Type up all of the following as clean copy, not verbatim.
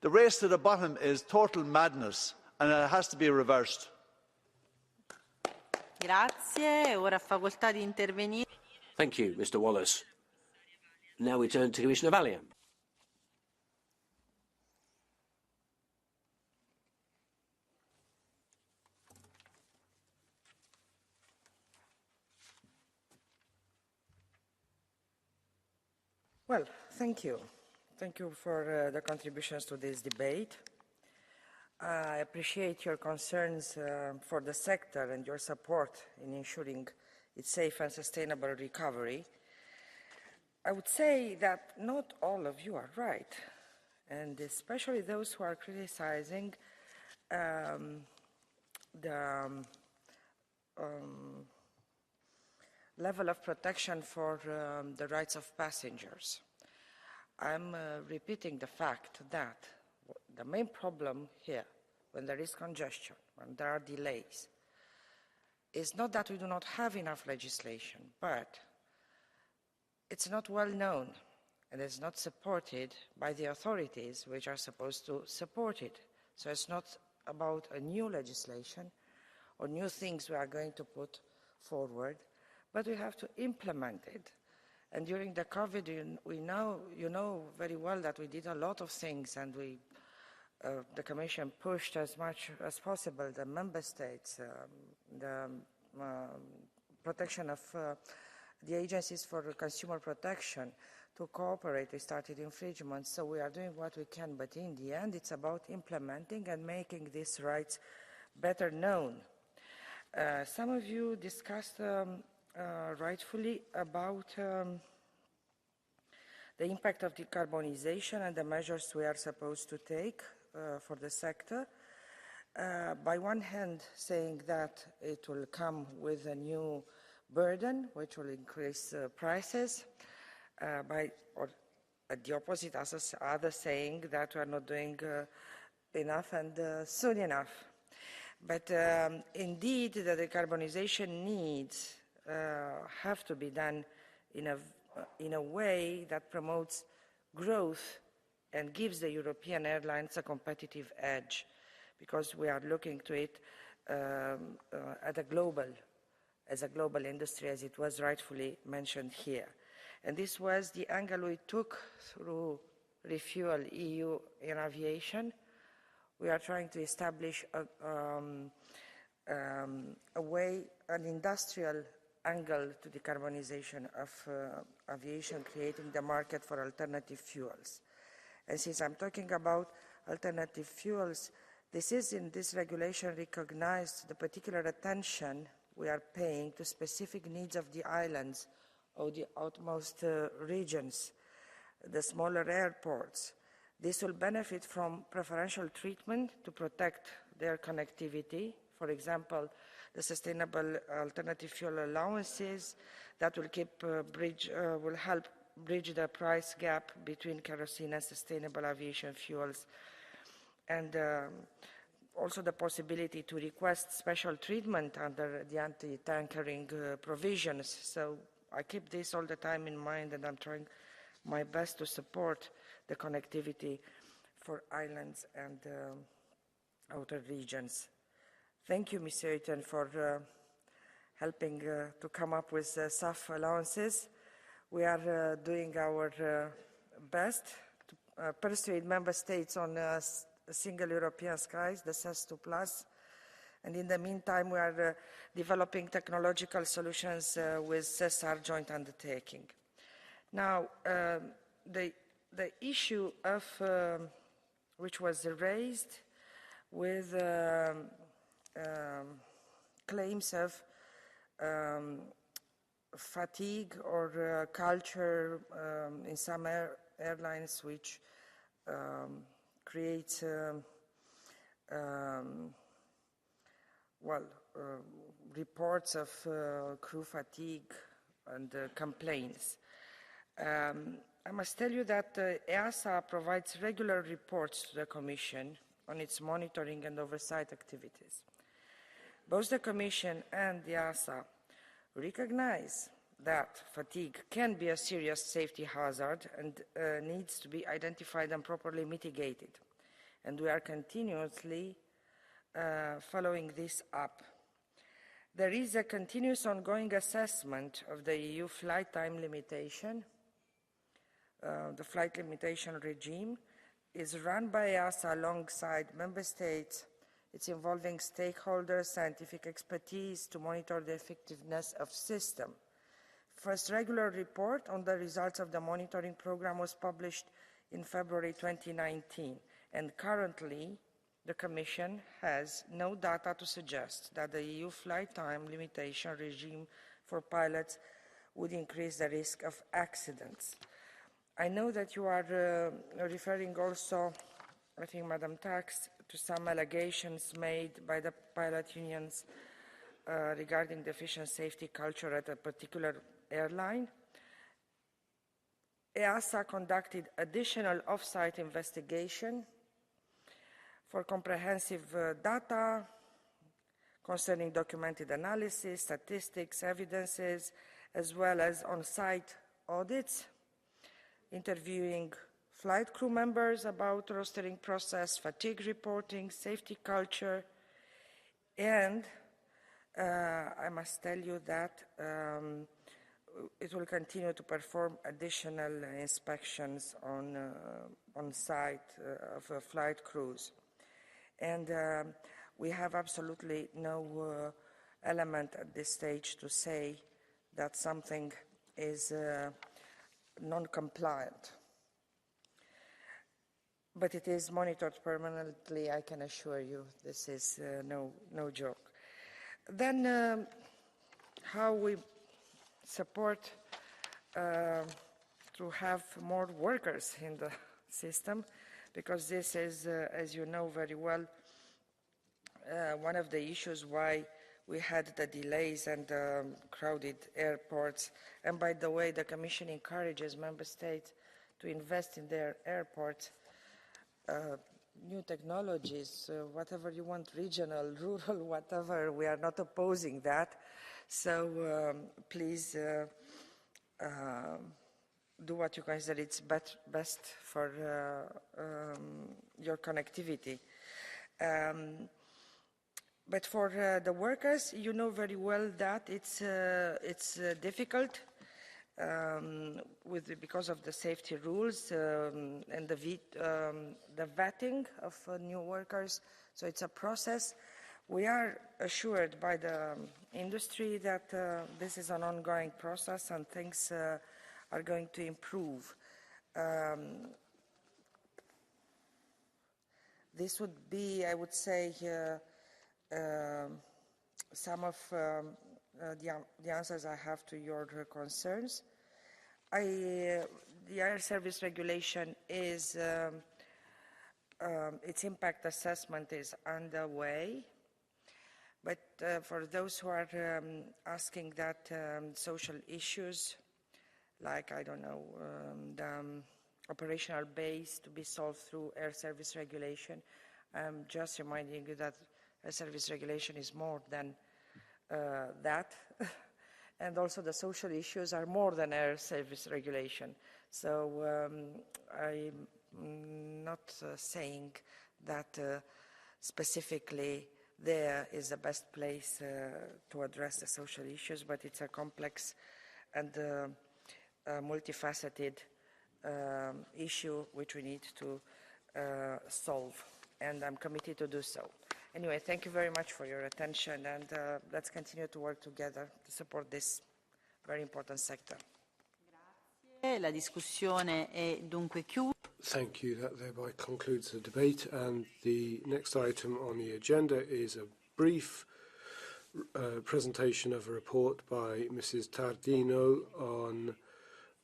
The race to the bottom is total madness and it has to be reversed. Grazie. Ora facoltà di intervenire. Thank you, Mr. Wallace. Now we turn to Commissioner Valiant. Well, thank you. Thank you for the contributions to this debate. I appreciate your concerns for the sector and your support in ensuring its safe and sustainable recovery. I would say that not all of you are right, and especially those who are criticizing the level of protection for the rights of passengers. I'm repeating the fact that the main problem here, when there is congestion, when there are delays, is not that we do not have enough legislation, but it's not well known and it's not supported by the authorities which are supposed to support it. So it's not about a new legislation or new things we are going to put forward, but we have to implement it. And during the COVID, you know very well that we did a lot of things, and the Commission pushed as much as possible the member states, the protection of the agencies for consumer protection to cooperate. We started infringements, so we are doing what we can, but in the end, it's about implementing and making these rights better known. Some of you discussed rightfully about the impact of decarbonization and the measures we are supposed to take for the sector. By one hand, saying that it will come with a new burden, which will increase prices, or at the opposite, as others saying that we are not doing enough and soon enough. But indeed, the decarbonization needs have to be done in a way that promotes growth and gives the European airlines a competitive edge, because we are looking to it as a global industry, as it was rightfully mentioned here. And this was the angle we took through Refuel EU in aviation. We are trying to establish a way, an industrial angle to decarbonization of aviation, creating the market for alternative fuels. And since I'm talking about alternative fuels, this is in this regulation recognized the particular attention we are paying to specific needs of the islands or the outmost regions, the smaller airports. This will benefit from preferential treatment to protect their connectivity. For example, the sustainable alternative fuel allowances that will help bridge the price gap between kerosene and sustainable aviation fuels, and also the possibility to request special treatment under the anti-tankering provisions. So I keep this all the time in mind, and I'm trying my best to support the connectivity for islands and outer regions. Thank you, Mr. Eaton, for helping to come up with SAF allowances. We are doing our best to persuade member states on single European skies, the CES2+. And in the meantime, we are developing technological solutions with CESAR joint undertaking. Now, the issue of which was raised with claims of fatigue or culture in some airlines, which creates reports of crew fatigue and complaints. I must tell you that EASA provides regular reports to the Commission on its monitoring and oversight activities. Both the Commission and the EASA recognize that fatigue can be a serious safety hazard and needs to be identified and properly mitigated. and we are continuously following this up. There is a continuous ongoing assessment of the EU flight time limitation. The flight limitation regime is run by EASA alongside member states. It's involving stakeholders, scientific expertise to monitor the effectiveness of system. First regular report on the results of the monitoring program was published in February 2019, and currently the Commission has no data to suggest that the EU flight time limitation regime for pilots would increase the risk of accidents. I know that you are referring also, I think, Madam Tax, to some allegations made by the pilot unions regarding deficient safety culture at a particular airline. EASA conducted additional off-site investigation for comprehensive data concerning documented analysis, statistics, evidences, as well as on-site audits, interviewing flight crew members about rostering process, fatigue reporting, safety culture, and I must tell you that it will continue to perform additional inspections on site of flight crews. And we have absolutely no element at this stage to say that something is non-compliant. But it is monitored permanently, I can assure you. This is no joke. Then how we support to have more workers in the system, because this is, as you know very well, one of the issues why we had the delays and crowded airports. And by the way, the Commission encourages member states to invest in their airports, new technologies, whatever you want, regional, rural, whatever. We are not opposing that. So please do what you consider it's best for your connectivity. But for the workers, you know very well that it's difficult because of the safety rules and the vetting of new workers. So it's a process. We are assured by the industry that this is an ongoing process and things are going to improve. This would be, I would say, some of the answers I have to your concerns. The air service regulation is, its impact assessment is underway. But for those who are asking that social issues, like, I don't know, the operational base to be solved through air service regulation, I'm just reminding you that air service regulation is more than that. And also the social issues are more than air service regulation. So I'm not saying that specifically there is the best place to address the social issues, but it's a complex and multifaceted issue which we need to solve, and I'm committed to do so. Anyway, thank you very much for your attention, and let's continue to work together to support this very important sector. Grazie. La discussione è dunque chiusa. Thank you. That thereby concludes the debate, and the next item on the agenda is a brief presentation of a report by Mrs. Tardino on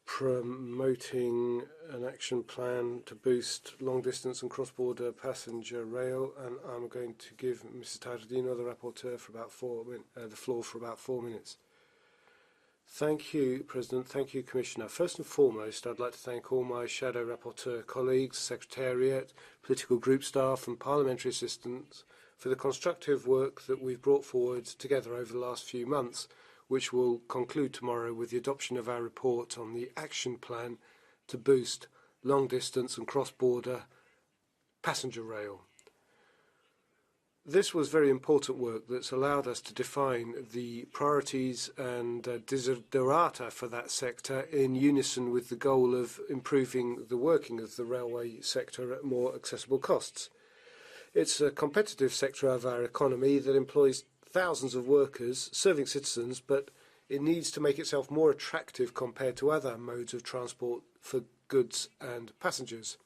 promoting an action plan to boost long-distance and cross-border passenger rail, and I'm going to give Mrs. Tardino, the rapporteur, for about the floor for about 4 minutes. Thank you, President. Thank you, Commissioner. First and foremost, I'd like to thank all my shadow rapporteur colleagues, Secretariat, political group staff and parliamentary assistants for the constructive work that we've brought forward together over the last few months, which will conclude tomorrow with the adoption of our report on the action plan to boost long-distance and cross-border passenger rail. This was very important work that's allowed us to define the priorities and desiderata for that sector in unison with the goal of improving the working of the railway sector at more accessible costs. It's a competitive sector of our economy that employs thousands of workers serving citizens, but it needs to make itself more attractive compared to other modes of transport for goods and passengers.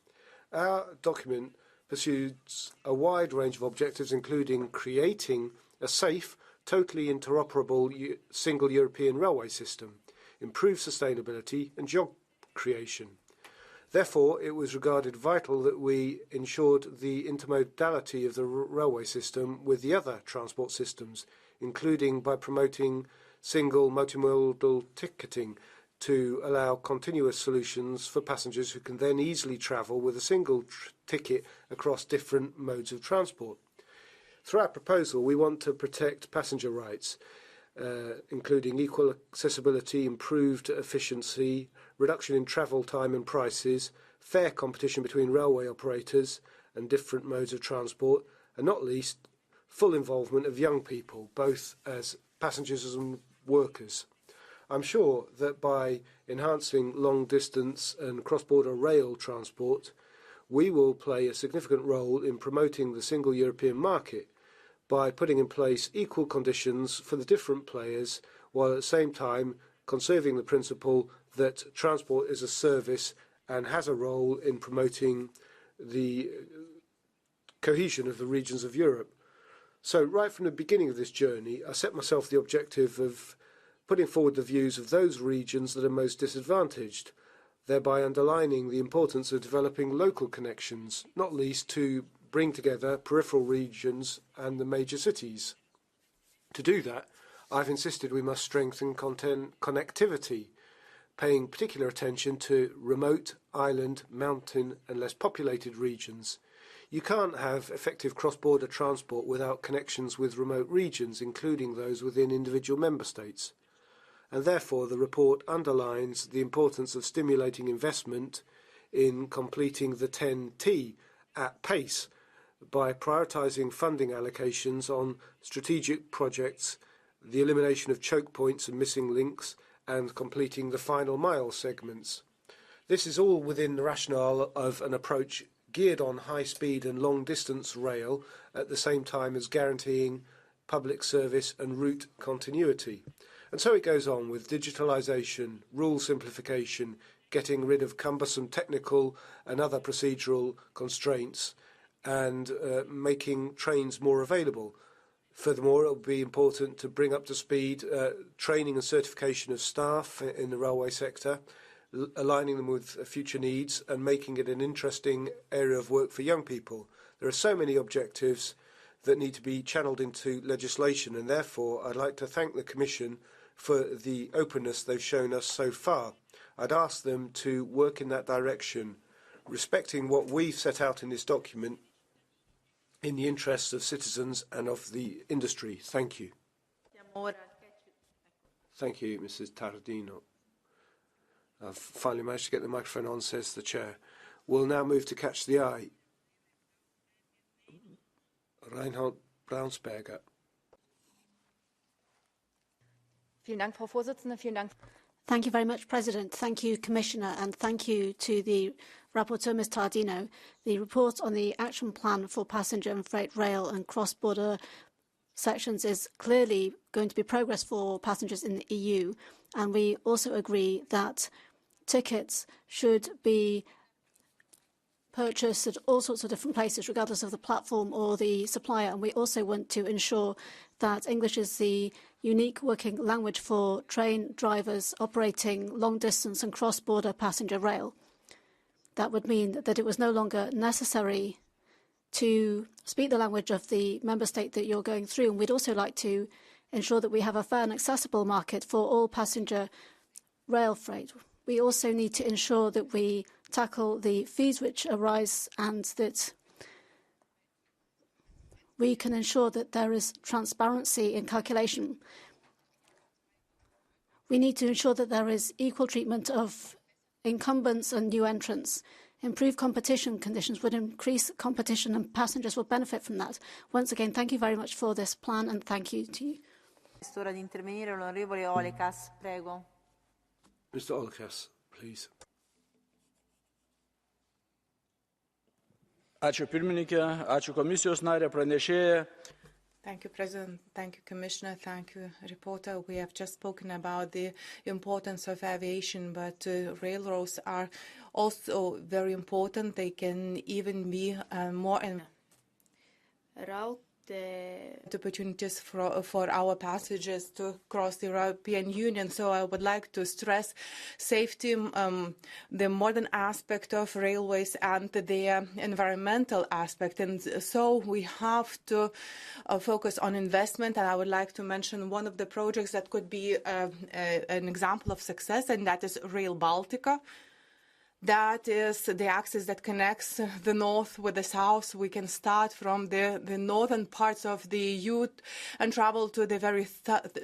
Our document pursues a wide range of objectives, including creating a safe, totally interoperable single European railway system, improve sustainability and job creation. Therefore, it was regarded vital that we ensured the intermodality of the railway system with the other transport systems, including by promoting single multimodal ticketing to allow continuous solutions for passengers who can then easily travel with a single ticket across different modes of transport. Through our proposal, we want to protect passenger rights, including equal accessibility, improved efficiency, reduction in travel time and prices, fair competition between railway operators and different modes of transport, and not least, full involvement of young people, both as passengers and workers. I'm sure that by enhancing long-distance and cross-border rail transport, we will play a significant role in promoting the single European market by putting in place equal conditions for the different players, while at the same time conserving the principle that transport is a service and has a role in promoting the cohesion of the regions of Europe. So right from the beginning of this journey, I set myself the objective of putting forward the views of those regions that are most disadvantaged, thereby underlining the importance of developing local connections, not least to bring together peripheral regions and the major cities. To do that, I've insisted we must strengthen connectivity, paying particular attention to remote, island, mountain and less populated regions. You can't have effective cross-border transport without connections with remote regions, including those within individual member states. And therefore the report underlines the importance of stimulating investment in completing the 10T at pace by prioritising funding allocations on strategic projects, the elimination of choke points and missing links, and completing the final mile segments. This is all within the rationale of an approach geared on high-speed and long-distance rail at the same time as guaranteeing public service and route continuity. And so it goes on with digitalisation, rule simplification, getting rid of cumbersome technical and other procedural constraints, and making trains more available. Furthermore, it will be important to bring up to speed training and certification of staff in the railway sector, aligning them with future needs and making it an interesting area of work for young people. There are so many objectives that need to be channelled into legislation, and therefore I'd like to thank the Commission for the openness they've shown us so far. I'd ask them to work in that direction, respecting what we've set out in this document in the interests of citizens and of the industry. Thank you. Thank you, Mrs. Tardino. I've finally managed to get the microphone on, says the Chair. We'll now move to Catch the Eye. Reinhold Braunsberger. Thank you very much, President. Thank you, Commissioner, and thank you to the Rapporteur, Ms. Tardino. The report on the action plan for passenger and freight rail and cross-border sections is clearly going to be progress for passengers in the EU, and we also agree that tickets should be purchased at all sorts of different places, regardless of the platform or the supplier. And we also want to ensure that English is the unique working language for train drivers operating long-distance and cross-border passenger rail. That would mean that it was no longer necessary to speak the language of the member state that you're going through. And we'd also like to ensure that we have a fair and accessible market for all passenger rail freight. We also need to ensure that we tackle the fees which arise and that we can ensure that there is transparency in calculation. We need to ensure that there is equal treatment of incumbents and new entrants. Improved competition conditions would increase competition and passengers will benefit from that. Once again, thank you very much for this plan and thank you to you. È ora di intervenire l'onorevole Olekas, prego. Mr. Olekas, please. Ačiū pirmininkė, ačiū komisijos narė pranešėja. Thank you, President. Thank you, Commissioner. Thank you, Reporter. We have just spoken about the importance of aviation, but railroads are also very important. They can even be more opportunities for our passengers to cross the European Union. So I would like to stress safety, the modern aspect of railways and the environmental aspect. And so we have to focus on investment. And I would like to mention one of the projects that could be an example of success, and that is Rail Baltica. That is the axis that connects the north with the south. We can start from the northern parts of the EU and travel to the very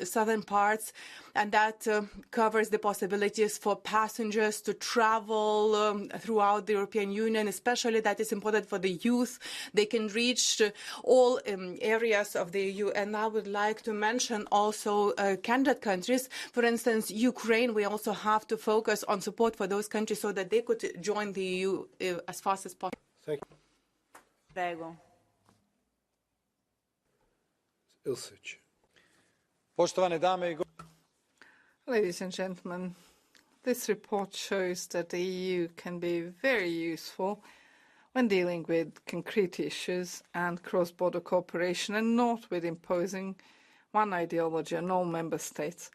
southern parts. And that covers the possibilities for passengers to travel throughout the European Union, especially that is important for the youth. They can reach all areas of the EU. And I would like to mention also candidate countries. For instance, Ukraine, we also have to focus on support for those countries so that they could join the EU as fast as possible. Thank you. Prego. Ilsic. Poštovane dame I gospodo. Ladies and gentlemen, this report shows that the EU can be very useful when dealing with concrete issues and cross-border cooperation and not with imposing one ideology on all member states.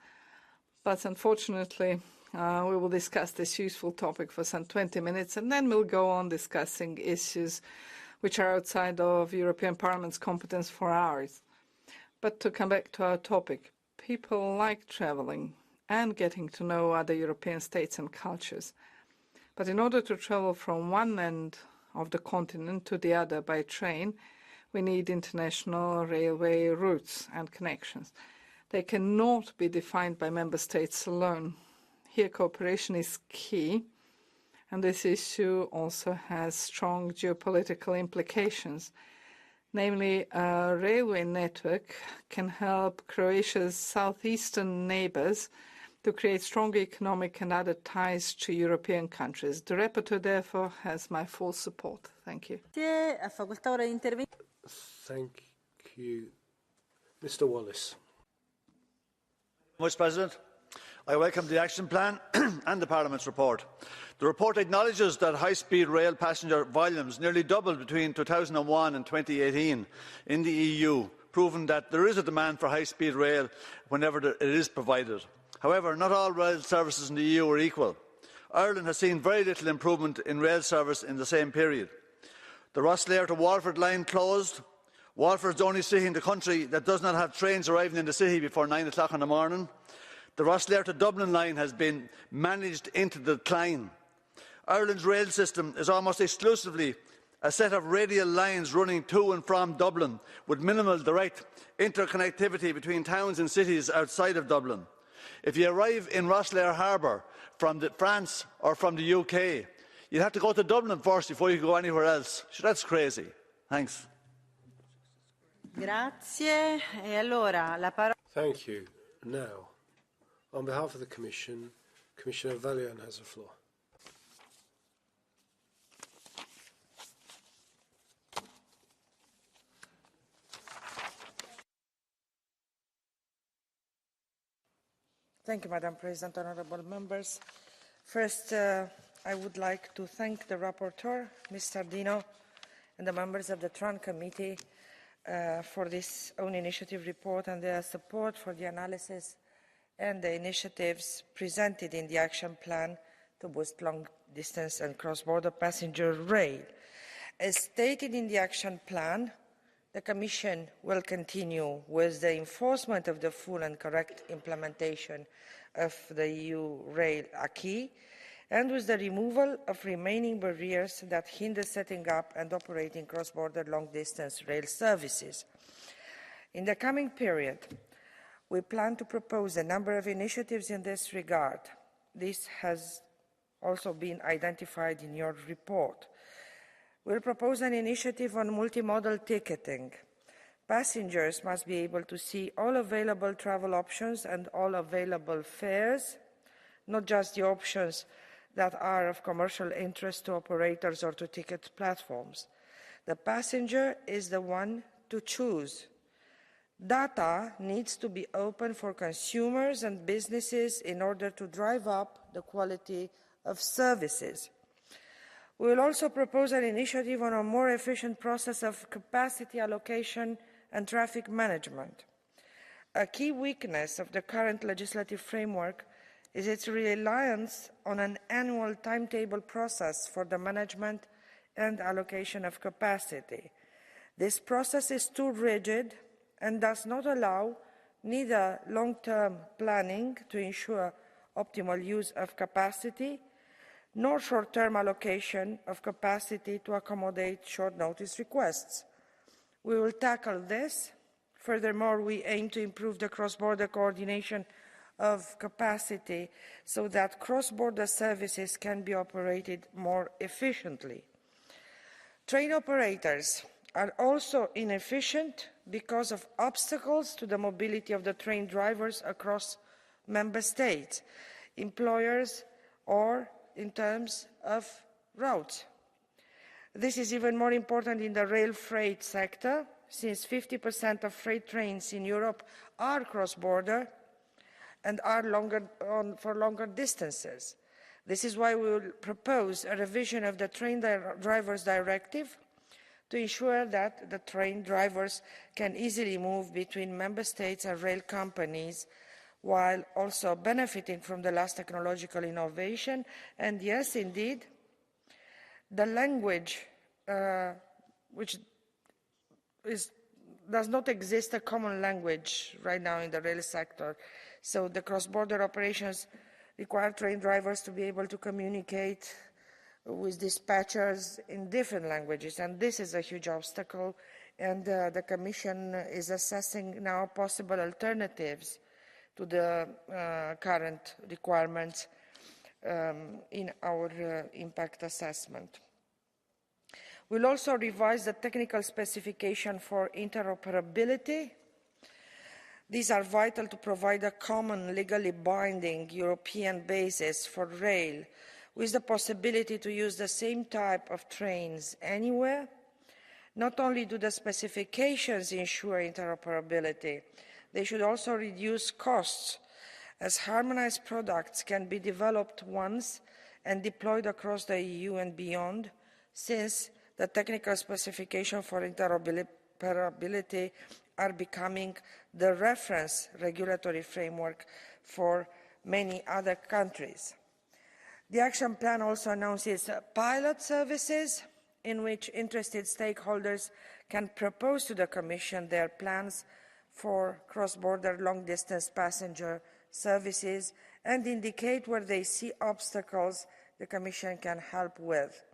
But unfortunately, we will discuss this useful topic for some 20 minutes and then we'll go on discussing issues which are outside of European Parliament's competence for hours. But to come back to our topic, people like travelling and getting to know other European states and cultures. But in order to travel from one end of the continent to the other by train, we need international railway routes and connections. They cannot be defined by member states alone. Here, cooperation is key, and this issue also has strong geopolitical implications. Namely, a railway network can help Croatia's southeastern neighbours to create strong economic and other ties to European countries. The rapporteur, therefore, has my full support. Thank you. Thank you. Mr. Wallace. Mr. President, I welcome the action plan and the Parliament's report. The report acknowledges that high-speed rail passenger volumes nearly doubled between 2001 and 2018 in the EU, proving that there is a demand for high-speed rail whenever it is provided. However, not all rail services in the EU are equal. Ireland has seen very little improvement in rail service in the same period. The Rosslare to Waterford line closed. Waterford is the only city in the country that does not have trains arriving in the city before 9 o'clock in the morning. The Rosslare to Dublin line has been managed into decline. Ireland's rail system is almost exclusively a set of radial lines running to and from Dublin, with minimal direct interconnectivity between towns and cities outside of Dublin. If you arrive in Rosslare Harbour from France or from the UK, you'd have to go to Dublin first before you go anywhere else. So that's crazy. Thanks. Grazie. E allora la parola. Thank you. Now, on behalf of the Commission, Commissioner Vălean has the floor. Thank you, Madam President, honourable members. First, I would like to thank the rapporteur, Ms. Tardino, and the members of the TRAN committee for this own initiative report and their support for the analysis and the initiatives presented in the action plan to boost long-distance and cross-border passenger rail. As stated in the action plan, the Commission will continue with the enforcement of the full and correct implementation of the EU rail acquis and with the removal of remaining barriers that hinder setting up and operating cross-border long-distance rail services. In the coming period, we plan to propose a number of initiatives in this regard. This has also been identified in your report. We'll propose an initiative on multimodal ticketing. Passengers must be able to see all available travel options and all available fares, not just the options that are of commercial interest to operators or to ticket platforms. The passenger is the one to choose. Data needs to be open for consumers and businesses in order to drive up the quality of services. We will also propose an initiative on a more efficient process of capacity allocation and traffic management. A key weakness of the current legislative framework is its reliance on an annual timetable process for the management and allocation of capacity. This process is too rigid and does not allow neither long-term planning to ensure optimal use of capacity, nor short-term allocation of capacity to accommodate short-notice requests. We will tackle this. Furthermore, we aim to improve the cross-border coordination of capacity so that cross-border services can be operated more efficiently. Train operators are also inefficient because of obstacles to the mobility of the train drivers across member states, employers, or in terms of routes. This is even more important in the rail freight sector, since 50% of freight trains in Europe are cross-border and are for longer distances. This is why we will propose a revision of the Train Drivers Directive to ensure that the train drivers can easily move between member states and rail companies while also benefiting from the last technological innovation. And yes, indeed, the language which does not exist a common language right now in the rail sector. So the cross-border operations require train drivers to be able to communicate with dispatchers in different languages, and this is a huge obstacle, and the Commission is assessing now possible alternatives to the current requirements in our impact assessment. We'll also revise the technical specification for interoperability. These are vital to provide a common, legally binding European basis for rail, with the possibility to use the same type of trains anywhere. Not only do the specifications ensure interoperability, they should also reduce costs, as harmonized products can be developed once and deployed across the EU and beyond, since the technical specifications for interoperability are becoming the reference regulatory framework for many other countries. The action plan also announces pilot services in which interested stakeholders can propose to the Commission their plans for cross-border long-distance passenger services and indicate where they see obstacles the Commission can help with.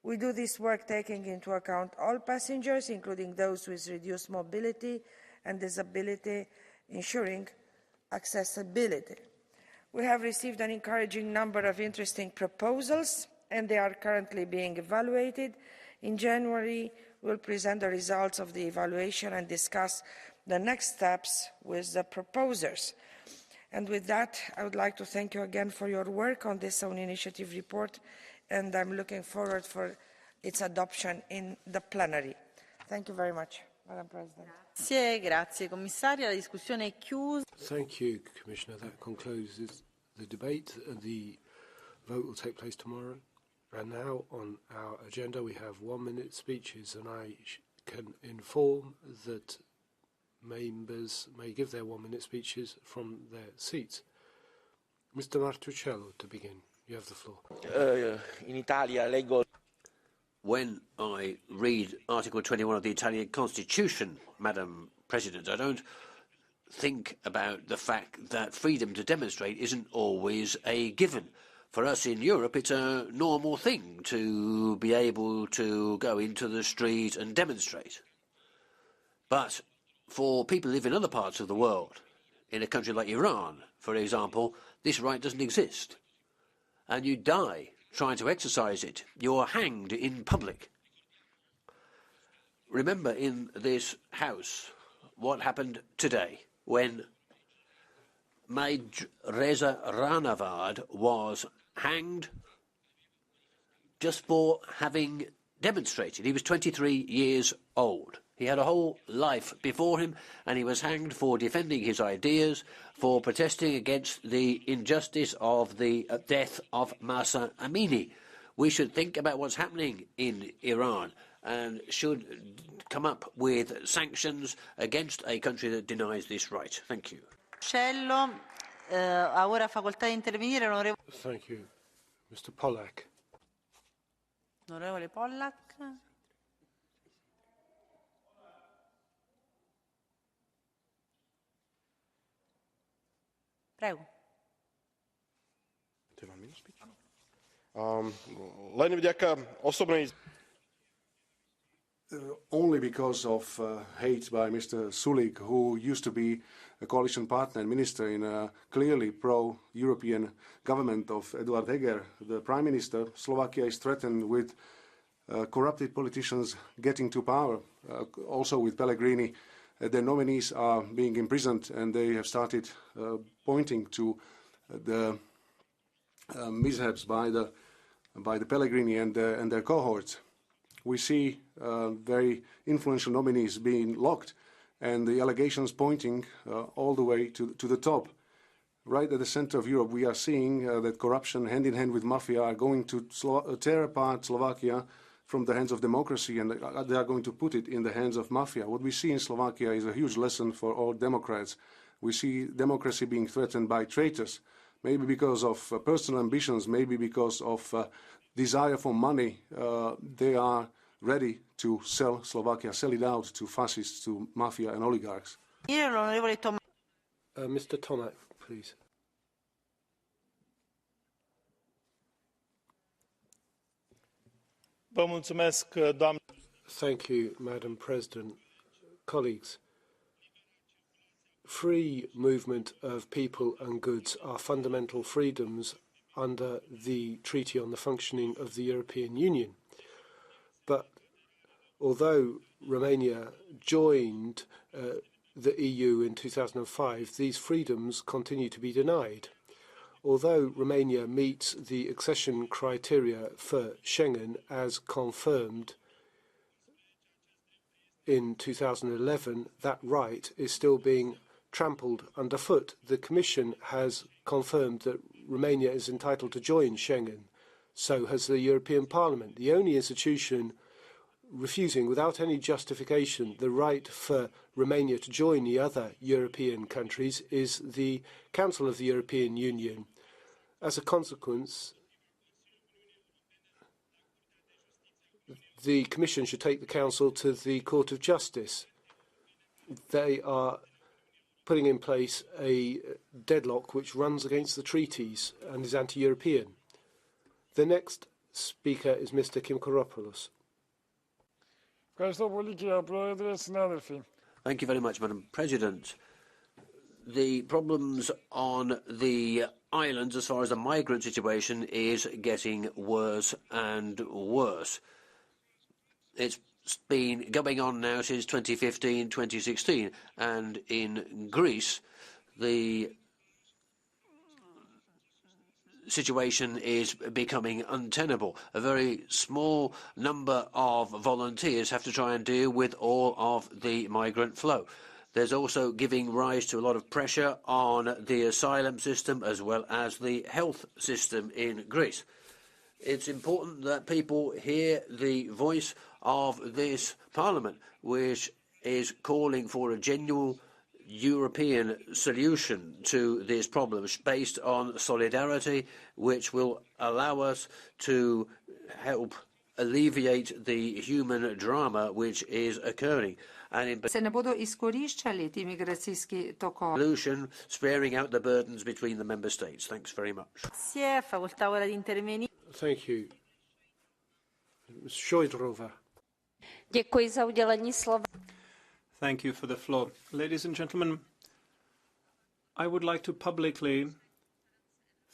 We do this work taking into account all passengers, including those with reduced mobility and disability, ensuring accessibility. We have received an encouraging number of interesting proposals, and they are currently being evaluated. In January, we'll present the results of the evaluation and discuss the next steps with the proposers. And with that, I would like to thank you again for your work on this own initiative report, and I'm looking forward for its adoption in the plenary. Thank you very much, Madam President. Grazie Commissario. La discussione è chiusa. Thank you, Commissioner. That concludes the debate. The vote will take place tomorrow. And now on our agenda we have 1-minute speeches, and I can inform that members may give their 1-minute speeches from their seats. Mr. Martuccello, to begin. You have the floor. In Italia, leggo. When I read Article 21 of the Italian Constitution, Madam President, I don't think about the fact that freedom to demonstrate isn't always a given. For us in Europe, it's a normal thing to be able to go into the street and demonstrate. But for people who live in other parts of the world, in a country like Iran, for example, this right doesn't exist. and you die trying to exercise it. You're hanged in public. Remember in this House what happened today when Maid Reza Ranavad was hanged just for having demonstrated. He was 23 years old. He had a whole life before him, and he was hanged for defending his ideas, for protesting against the injustice of the death of Mahsa Amini. We should think about what's happening in Iran and should come up with sanctions against a country that denies this right. Thank you. Ha ora facoltà di intervenire l'onorevole. Thank you. Mr. Pollack. Onorevole Pollack. Prego. Len vďaka osobnej only because of hate by Mr. Sulik, who used to be a coalition partner and minister in a clearly pro-European government of Eduard Heger, the prime minister. Slovakia is threatened with corrupted politicians getting to power, also with Pellegrini. Their nominees are being imprisoned, and they have started pointing to the mishaps by the Pellegrini and their cohorts. We see very influential nominees being locked, and the allegations pointing all the way to the top. Right at the center of Europe, we are seeing that corruption, hand in hand with mafia, are going to tear apart Slovakia from the hands of democracy, and they are going to put it in the hands of mafia. What we see in Slovakia is a huge lesson for all Democrats. We see democracy being threatened by traitors, maybe because of personal ambitions, maybe because of desire for money. They are ready to sell Slovakia, sell it out to fascists, to mafia and oligarchs. Mr. Tonak, please. Thank you, Madam President. Colleagues, free movement of people and goods are fundamental freedoms under the Treaty on the Functioning of the European Union. But although Romania joined the EU in 2005, these freedoms continue to be denied. Although Romania meets the accession criteria for Schengen as confirmed in 2011, that right is still being trampled underfoot. The Commission has confirmed that Romania is entitled to join Schengen. So has the European Parliament. The only institution refusing without any justification the right for Romania to join the other European countries is the Council of the European Union. As a consequence, the Commission should take the Council to the Court of Justice. They are putting in place a deadlock which runs against the treaties and is anti-European. The next speaker is Mr. Kimkoropoulos. Thank you very much, Madam President. The problems on the islands as far as the migrant situation is getting worse and worse. It's been going on now since 2015, 2016, and in Greece the situation is becoming untenable. A very small number of volunteers have to try and deal with all of the migrant flow. There's also giving rise to a lot of pressure on the asylum system as well as the health system in Greece. It's important that people hear the voice of this Parliament, which is calling for a genuine European solution to these problems based on solidarity, which will allow us to help alleviate the human drama which is occurring. And se ne bodo izkoriščali ti migracijski tokovi. Solution, sparing out the burdens between the member states. Thanks very much. Thank you. Šojdrova. Děkuji za udělení slova. Thank you for the floor. Ladies and gentlemen, I would like to publicly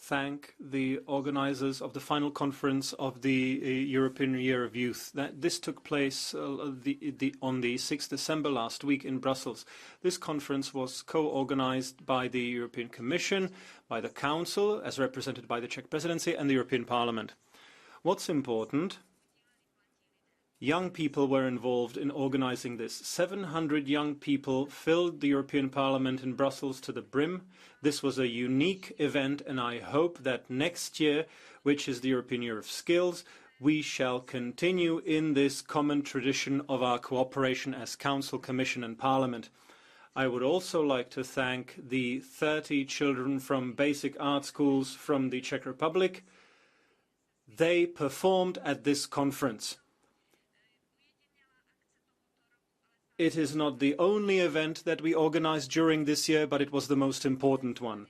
thank the organisers of the final conference of the European Year of Youth. This took place on the 6th December last week in Brussels. This conference was co-organised by the European Commission, by the Council, as represented by the Czech Presidency, and the European Parliament. What's important? Young people were involved in organising this. 700 young people filled the European Parliament in Brussels to the brim. This was a unique event, and I hope that next year, which is the European Year of Skills, we shall continue in this common tradition of our cooperation as Council, Commission and Parliament. I would also like to thank the 30 children from basic art schools from the Czech Republic. They performed at this conference. It is not the only event that we organised during this year, but it was the most important one.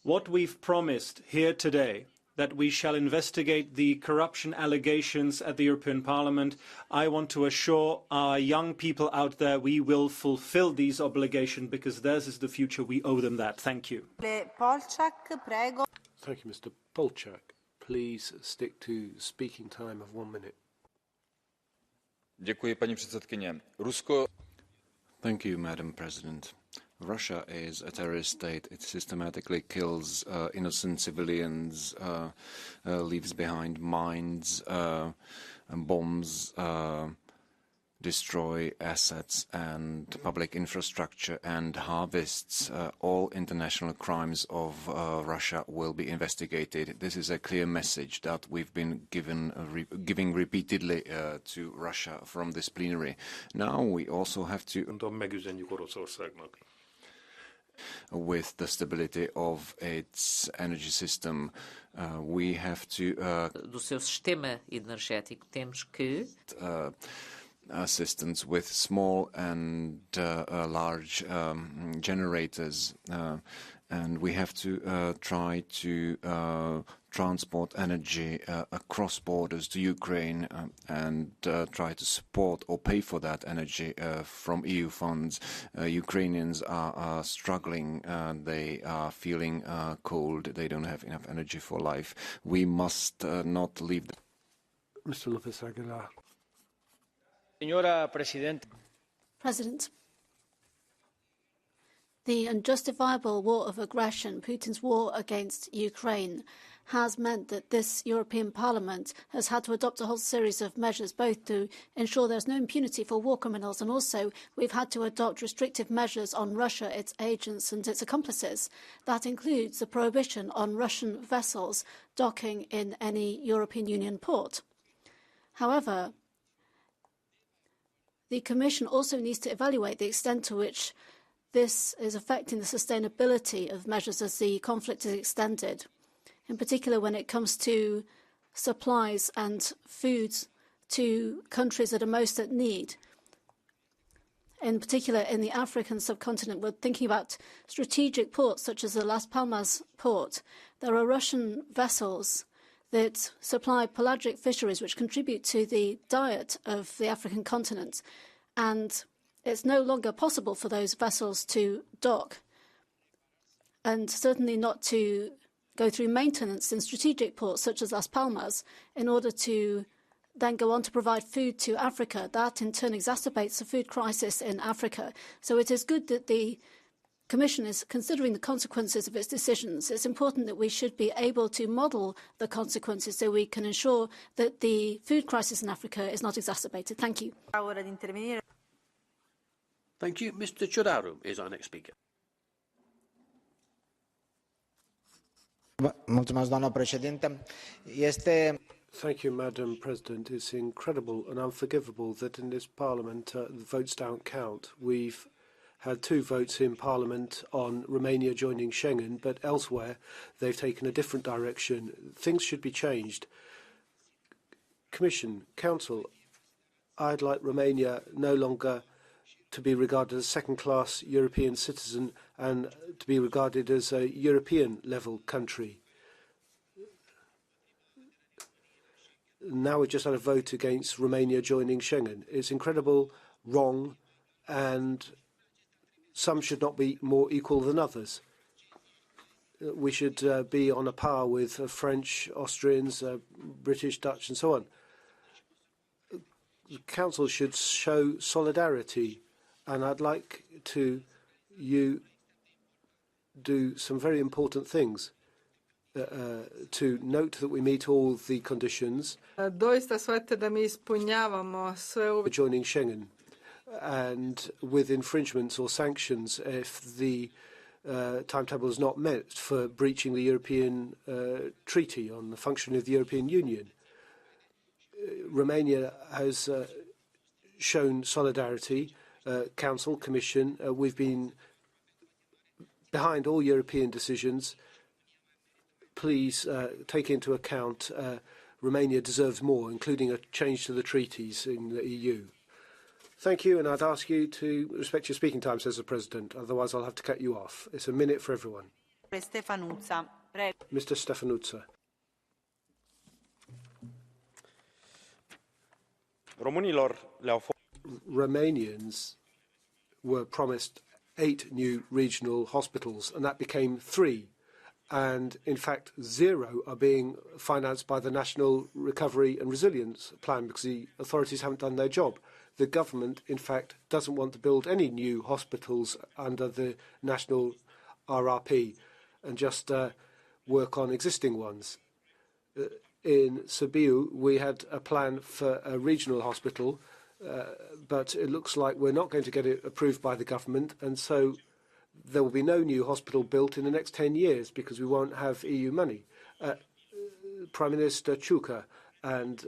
What we've promised here today, that we shall investigate the corruption allegations at the European Parliament, I want to assure our young people out there we will fulfil these obligations because theirs is the future. We owe them that. Thank you. Thank you, Mr. Polchak. Please stick to speaking time of 1 minute. Paní předsedkyně. Rusko. Thank you, Madam President. Russia is a terrorist state. It systematically kills innocent civilians, leaves behind mines and bombs, destroy assets and public infrastructure and harvests. All international crimes of Russia will be investigated. This is a clear message that we've been giving repeatedly to Russia from this plenary. Now we also have to, with the stability of its energy system, we have to do seu sistema energético. Temos que assistance with small and large generators, and we have to try to transport energy across borders to Ukraine and try to support or pay for that energy from EU funds. Ukrainians are struggling, they are feeling cold, they don't have enough energy for life. We must not leave Mr. Lopez Aguilar. Señora Presidenta. President, the unjustifiable war of aggression, Putin's war against Ukraine, has meant that this European Parliament has had to adopt a whole series of measures, both to ensure there's no impunity for war criminals, and also we've had to adopt restrictive measures on Russia, its agents and its accomplices. That includes the prohibition on Russian vessels docking in any European Union port. However, the Commission also needs to evaluate the extent to which this is affecting the sustainability of measures as the conflict is extended, in particular when it comes to supplies and foods to countries that are most at need. In particular, in the African subcontinent, we're thinking about strategic ports such as the Las Palmas port. There are Russian vessels that supply pelagic fisheries which contribute to the diet of the African continent. And it's no longer possible for those vessels to dock, and certainly not to go through maintenance in strategic ports such as Las Palmas in order to then go on to provide food to Africa. That in turn exacerbates the food crisis in Africa. So it is good that the Commission is considering the consequences of its decisions. It's important that we should be able to model the consequences so we can ensure that the food crisis in Africa is not exacerbated. Thank you. Thank you. Mr. Chodaru is our next speaker. Thank you, Madam President. It's incredible and unforgivable that in this Parliament the votes don't count. We've had 2 votes in Parliament on Romania joining Schengen, but elsewhere they've taken a different direction. Things should be changed. Commission, Council, I'd like Romania no longer to be regarded as a second-class European citizen and to be regarded as a European-level country. Now we've just had a vote against Romania joining Schengen. It's incredible, wrong, and some should not be more equal than others. we should be on a par with French, Austrians, British, Dutch and so on. The Council should show solidarity, and I'd like you do some very important things. To note that we meet all the conditions Doista shvate da mi ispunjavamo sve joining Schengen, and with infringements or sanctions if the timetable is not met for breaching the European Treaty on the functioning of the European Union. Romania has shown solidarity. Council, Commission, we've been behind all European decisions. Please take into account Romania deserves more, including a change to the treaties in the EU. Thank you, and I'd ask you to respect your speaking time, says the President, otherwise I'll have to cut you off. It's a minute for everyone. Stefanuzza. Mr. Stefanuzza. Romanians were promised 8 new regional hospitals, and that became 3. And in fact 0 are being financed by the National Recovery and Resilience Plan because the authorities haven't done their job. The government, in fact, doesn't want to build any new hospitals under the national RRP and just work on existing ones. In Sibiu, we had a plan for a regional hospital, but it looks like we're not going to get it approved by the government, and so there will be no new hospital built in the next 10 years because we won't have EU money. Prime Minister Ciucă and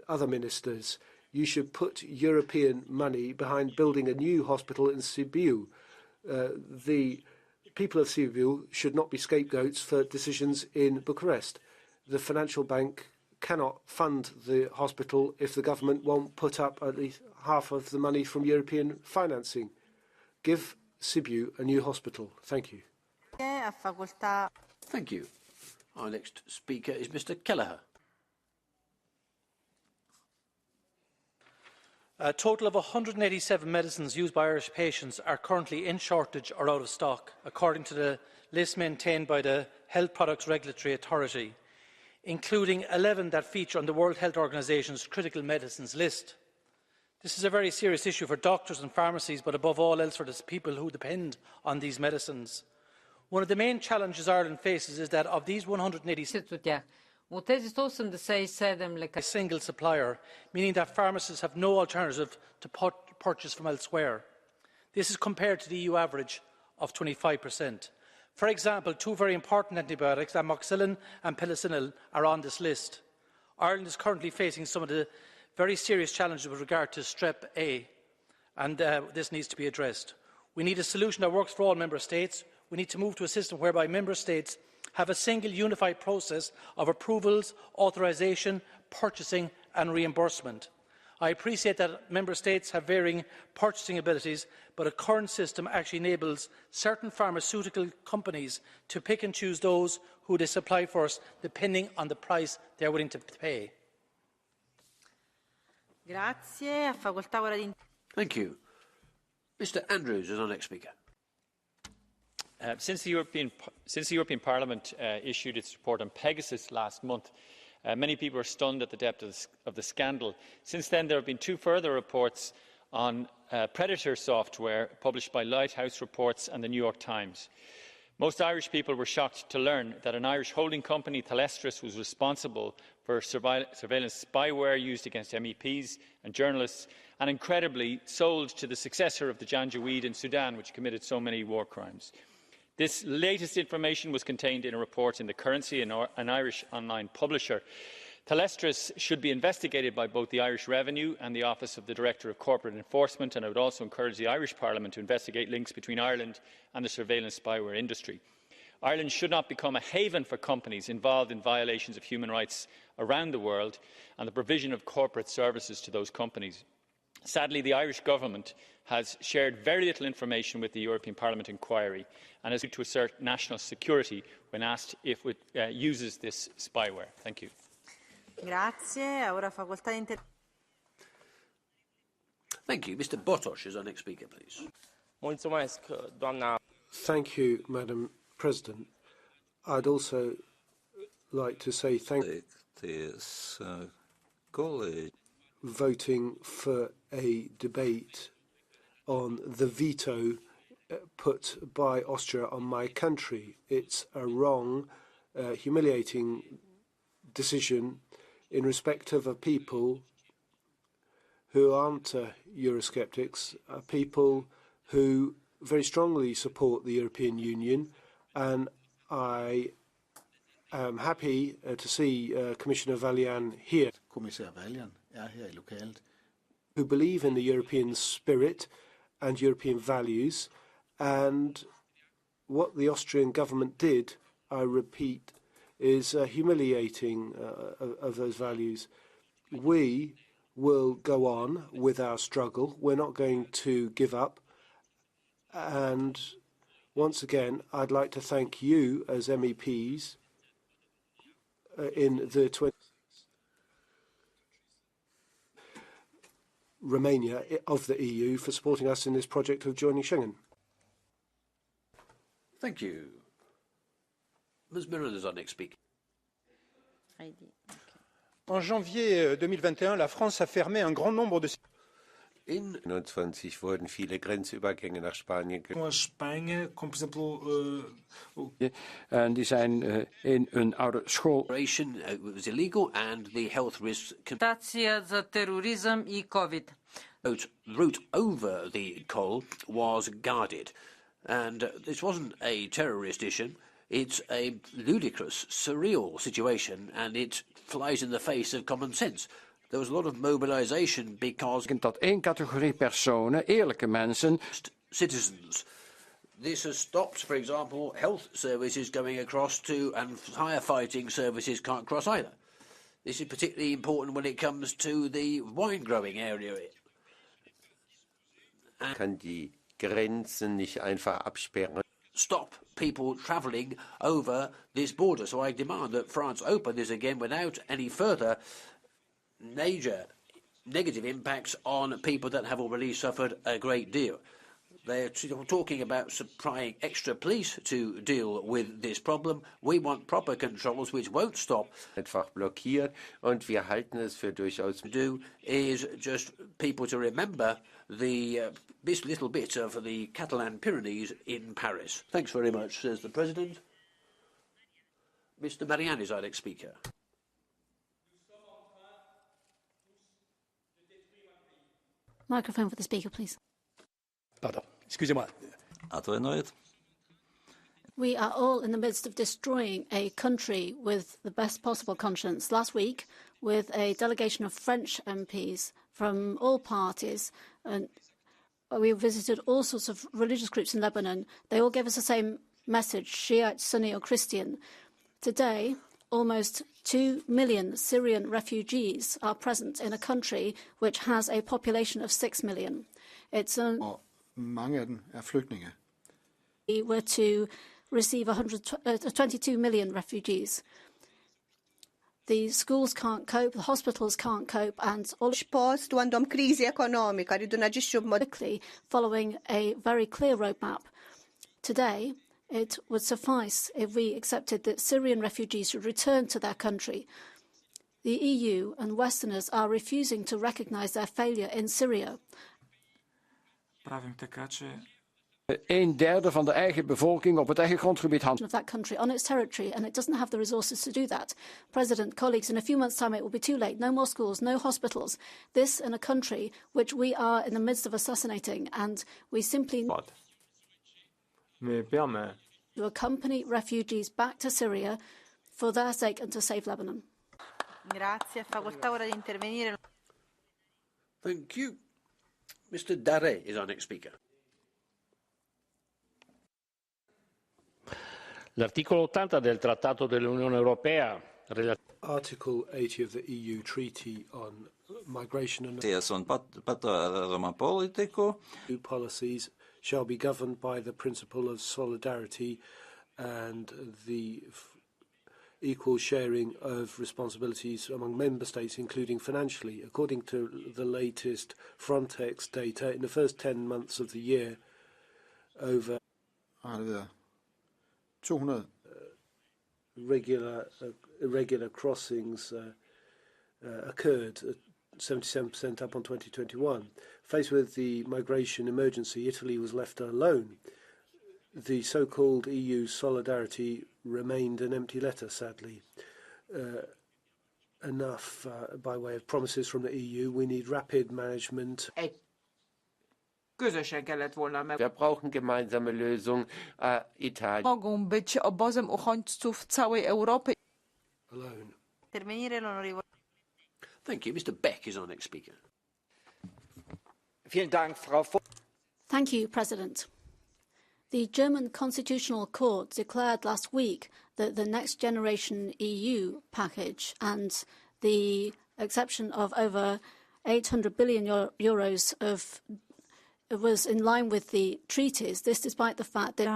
other ministers, you should put European money behind building a new hospital in Sibiu. The people of Sibiu should not be scapegoats for decisions in Bucharest. The financial bank cannot fund the hospital if the government won't put up at least half of the money from European financing. Give Sibiu a new hospital. Thank you. Thank you. Our next speaker is Mr. Kelleher. A total of 187 medicines used by Irish patients are currently in shortage or out of stock, according to the list maintained by the Health Products Regulatory Authority, including 11 that feature on the World Health Organization's critical medicines list. This is a very serious issue for doctors and pharmacies, but above all else for the people who depend on these medicines. One of the main challenges Ireland faces is that of these 187, a single supplier, meaning that pharmacists have no alternative to purchase from elsewhere. This is compared to the EU average of 25%. For example, 2 very important antibiotics, amoxicillin and penicillin, are on this list. Ireland is currently facing some of the very serious challenges with regard to Strep A, and this needs to be addressed. We need a solution that works for all Member States. We need to move to a system whereby Member States have a single unified process of approvals, authorisation, purchasing and reimbursement. I appreciate that Member States have varying purchasing abilities, but a current system actually enables certain pharmaceutical companies to pick and choose those who they supply first, depending on the price they are willing to pay. Thank you. Mr. Andrews is our next speaker. Since the European Parliament issued its report on Pegasus last month, many people are stunned at the depth of the scandal. Since then, there have been 2 further reports on predator software published by Lighthouse Reports and the New York Times. Most Irish people were shocked to learn that an Irish holding company, Thelestris, was responsible for surveillance spyware used against MEPs and journalists, and incredibly sold to the successor of the Janjaweed in Sudan, which committed so many war crimes. This latest information was contained in a report in The Currency, an Irish online publisher. Thelestris should be investigated by both the Irish Revenue and the Office of the Director of Corporate Enforcement, and I would also encourage the Irish Parliament to investigate links between Ireland and the surveillance spyware industry. Ireland should not become a haven for companies involved in violations of human rights around the world and the provision of corporate services to those companies. Sadly, the Irish Government has shared very little information with the European Parliament inquiry and has to assert national security when asked if it uses this spyware. Thank you. Thank you. Mr. Botos is our next speaker, please. Thank you, Madam President. I'd also like to say thank voting for a debate on the veto put by Austria on my country. It's a wrong, humiliating decision in respect of a people who aren't Eurosceptics, people who very strongly support the European Union, and I am happy to see Commissioner Vălean here, who believe in the European spirit and European values, and what the Austrian government did, I repeat, is humiliating of those values. We will go on with our struggle. We're not going to give up. And once again, I'd like to thank you as MEPs in the 20 Romania of the EU for supporting us in this project of joining Schengen. Thank you. Ms. Mirren is our next speaker. En janvier 2021, la France a fermé un grand nombre de... In 1921 wurden viele Grenzübergänge nach Spanien Spanje, como por exemplo, en die zijn in een oude school. It was illegal and the health risks. За тероризъм и COVID. The route over the Col was guarded, and this wasn't a terrorist issue. It's a ludicrous, surreal situation, and it flies in the face of common sense. There was a lot of mobilisation because... Dat één categorie personen, eerlijke mensen... Citizens. This has stopped, for example, health services going across to, and firefighting services can't cross either. This is particularly important when it comes to the wine-growing area. Kann die Grenzen nicht einfach absperren. Stop people travelling over this border. So I demand that France open this again without any further major negative impacts on people that have already suffered a great deal. They're talking about supplying extra police to deal with this problem. We want proper controls which won't stop. Einfach blockiert, und wir halten es für durchaus. Do is just people to remember the this little bit of the Catalan Pyrenees in Paris. Thanks very much, says the President. Mr. Marianne is our next speaker. Microphone for the speaker, please. Pardon, excusez-moi. We are all in the midst of destroying a country with the best possible conscience. Last week, with a delegation of French MPs from all parties, and we visited all sorts of religious groups in Lebanon. They all gave us the same message, Shiite, Sunni or Christian. Today, almost 2 million Syrian refugees are present in a country which has a population of 6 million. It's mange af dem flygtninge. We were to receive 22 million refugees. The schools can't cope, the hospitals can't cope, and all għandhom kriżi ekonomika rridu naġixxu b'mod following a very clear roadmap. Today, it would suffice if we accepted that Syrian refugees should return to their country. The EU and Westerners are refusing to recognise their failure in Syria. Een derde van de eigen bevolking op het eigen grondgebied of that country on its territory, and it doesn't have the resources to do that. President, colleagues, in a few months' time it will be too late. No more schools, no hospitals. This in a country which we are in the midst of assassinating, and we simply to accompany refugees back to Syria for their sake and to save Lebanon. Grazie, facoltà ora di intervenire. Thank you. Mr. Darre is our next speaker. L'articolo 80 del Trattato dell'Unione Europea. Article 80 of the EU Treaty on Migration and policies shall be governed by the principle of solidarity and the equal sharing of responsibilities among member states, including financially. According to the latest Frontex data, in the first 10 months of the year, over irregular crossings occurred, 77% up on 2021. Faced with the migration emergency, Italy was left alone. The so-called EU solidarity remained an empty letter, sadly. Enough by way of promises from the EU. We need rapid management. Közösen kellett volna meg. Wir brauchen gemeinsame Lösungen. Italien. Mogą być obozem uchodźców całej Europy. Alone. Intervenire l'onorevole. Thank you. Mr. Beck is our next speaker. Vielen Dank, Frau Thank you, President. The German Constitutional Court declared last week that the Next Generation EU package and the exception of over 800 billion euros was in line with the treaties, this despite the fact that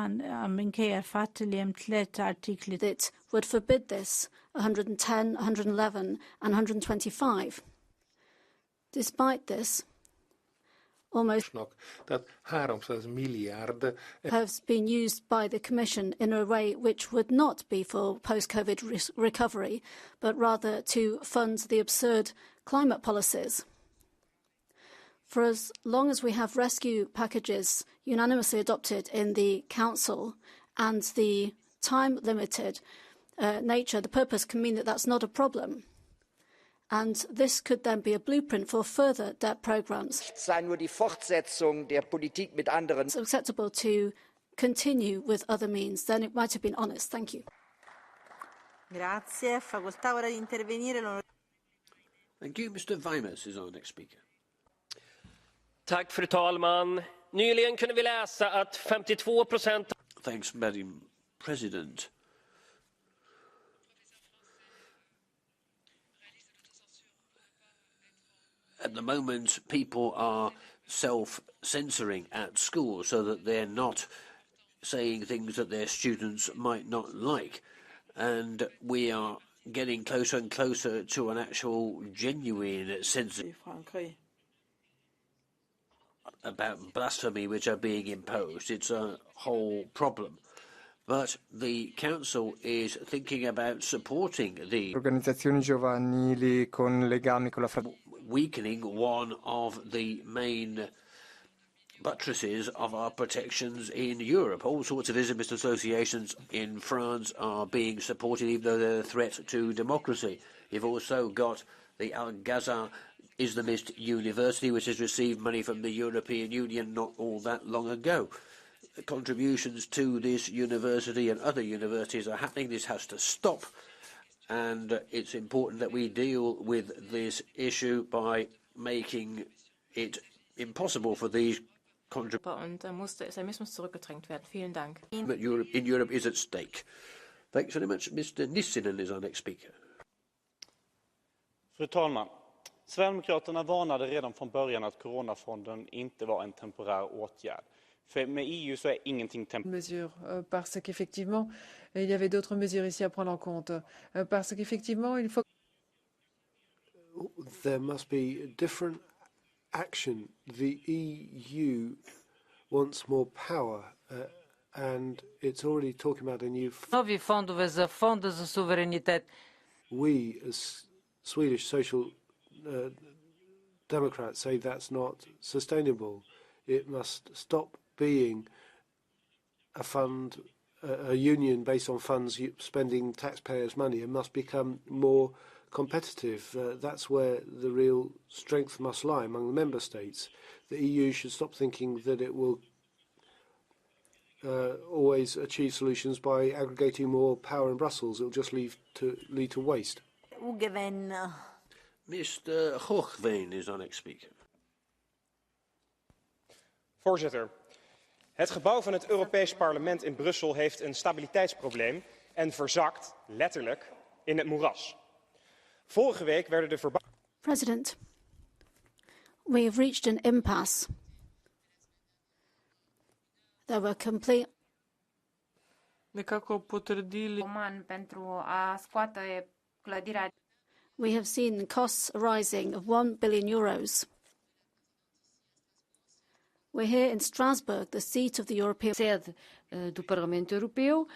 it would forbid this 110, 111 and 125. Despite this, almost that 300 miljard has been used by the Commission in a way which would not be for post-COVID recovery, but rather to fund the absurd climate policies. For as long as we have rescue packages unanimously adopted in the Council and the time-limited nature, the purpose can mean that that's not a problem. And this could then be a blueprint for further debt programmes. It's acceptable to continue with other means, then it might have been honest. Thank you. Grazie. Facoltà ora di intervenire l'onorevole. Thank you. Mr. Weimers is our next speaker. Tack, fru talman. Nyligen kunde vi läsa att 52%. Thanks, Madam President. At the moment, people are self-censoring at school so that they're not saying things that their students might not like. And we are getting closer and closer to an actual genuine censorship about blasphemy which are being imposed. It's a whole problem. But the Council is thinking about supporting the organizzazioni giovanili con legami con la weakening one of the main buttresses of our protections in Europe. All sorts of Islamist associations in France are being supported, even though they're a threat to democracy. You've also got the Al-Ghazal Islamist University, which has received money from the European Union not all that long ago. Contributions to this university and other universities are happening. This has to stop. And it's important that we deal with this issue by making it impossible for these contributions. But Europe is at stake. Thanks very much. Mr. Nissinen is our next speaker. Fru talman, Sverigedemokraterna varnade redan från början att coronafonden inte var en temporär åtgärd. För med EU så är ingenting temporärt. Parce qu'effectivement, il y avait d'autres mesures ici à prendre en compte. Parce qu'effectivement, il faut... There must be different action. The EU wants more power, and it's already talking about a new... Нови фондове за фонда за суверенитет. We, as Swedish Social Democrats, say that's not sustainable. It must stop being a fund, a union based on funds spending taxpayers' money, and must become more competitive. That's where the real strength must lie among the member states. The EU should stop thinking that it will always achieve solutions by aggregating more power in Brussels. It will just lead to waste. Mr. Hoogveen is our next speaker. Voorzitter, het gebouw van het Europees Parlement in Brussel heeft een stabiliteitsprobleem en verzakt, letterlijk, in het moeras. Vorige week werden de President, we have reached an impasse. There were complete... We have seen costs rising of 1 billion euros. We're here in Strasbourg, the seat of the European... Sede do Parlamento Europeu,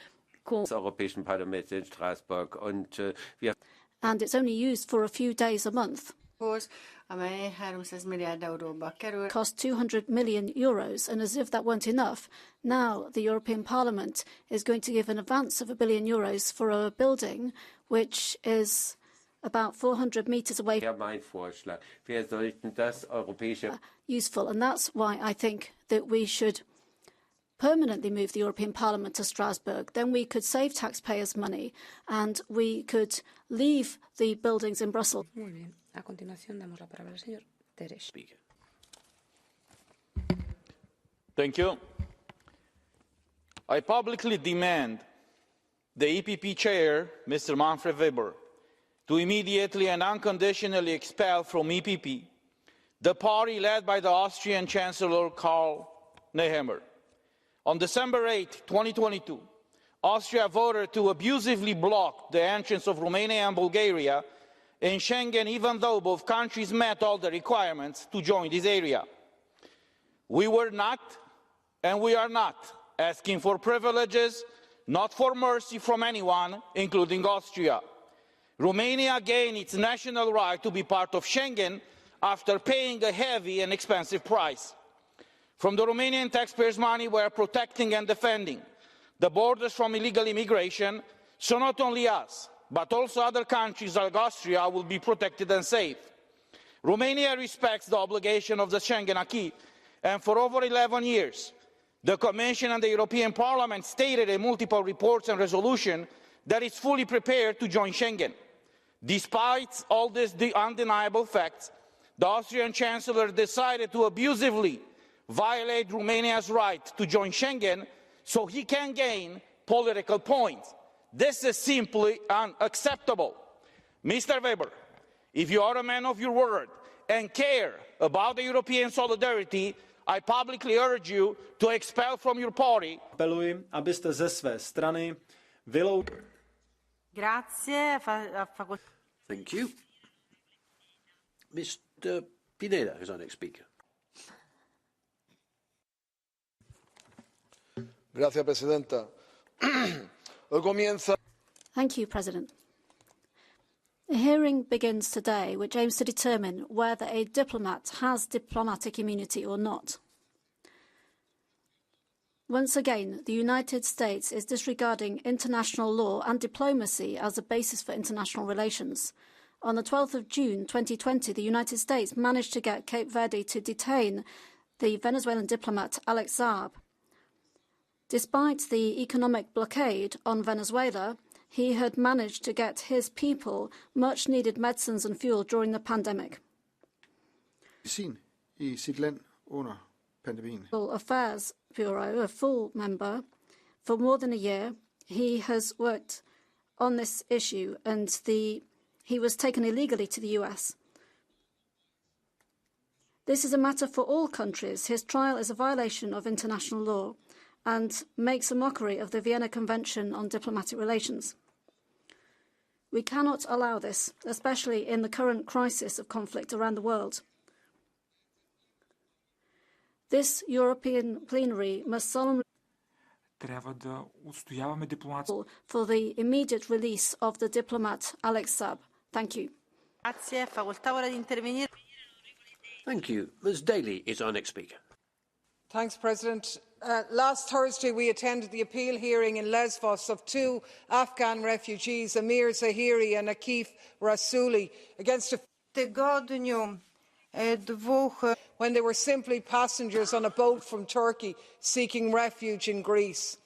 des Europäischen Parlaments in Straßburg. Und wir and it's only used for a few days a month. Cost 200 million euros, and as if that weren't enough, now the European Parliament is going to give an advance of €1 billion for a building which is about 400 meters away. Mein Vorschlag. Wir sollten das europäische Useful, and that's why I think that we should permanently move the European Parliament to Strasbourg. Then we could save taxpayers' money and we could leave the buildings in Brussels. A continuación damos la palabra al señor Teres. Thank you. I publicly demand the EPP chair, Mr. Manfred Weber, to immediately and unconditionally expel from EPP the party led by the Austrian Chancellor Karl Nehammer. On December 8, 2022, Austria voted to abusively block the entrance of Romania and Bulgaria in Schengen, even though both countries met all the requirements to join this area. We were not, and we are not, asking for privileges, not for mercy from anyone, including Austria. Romania gained its national right to be part of Schengen after paying a heavy and expensive price. From the Romanian taxpayers' money we are protecting and defending the borders from illegal immigration, so not only us, but also other countries like Austria will be protected and safe. Romania respects the obligation of the Schengen acquis, and for over 11 years, the Commission and the European Parliament stated in multiple reports and resolutions that it's fully prepared to join Schengen. Despite all these undeniable facts, the Austrian Chancellor decided to abusively violate Romania's right to join Schengen so he can gain political points. This is simply unacceptable. Mr. Weber, if you are a man of your word and care about the European solidarity, I publicly urge you to expel from your party. Apeluji, abyste ze své strany Thank you. Mr. Pineda is our next speaker. Gracias, Presidenta. Hoy comienza. Thank you, President. The hearing begins today, which aims to determine whether a diplomat has diplomatic immunity or not. Once again, the United States is disregarding international law and diplomacy as a basis for international relations. On the 12th of June 2020, the United States managed to get Cape Verde to detain the Venezuelan diplomat Alex Saab. Despite the economic blockade on Venezuela, he had managed to get his people much-needed medicines and fuel during the pandemic. I sit land under pandemien. Affairs Bureau, a full member, for more than a year, he has worked on this issue, and he was taken illegally to the US. This is a matter for all countries. His trial is a violation of international law and makes a mockery of the Vienna Convention on Diplomatic Relations. We cannot allow this, especially in the current crisis of conflict around the world. This European plenary must solemnly for the immediate release of the diplomat Alex Saab. Thank you. Thank you. Ms. Daly is our next speaker. Thanks, President. Last Thursday, we attended the appeal hearing in Lesvos of two Afghan refugees, Amir Zahiri and Akif Rassouli, against when they were simply passengers on a boat from Turkey seeking refuge in Greece.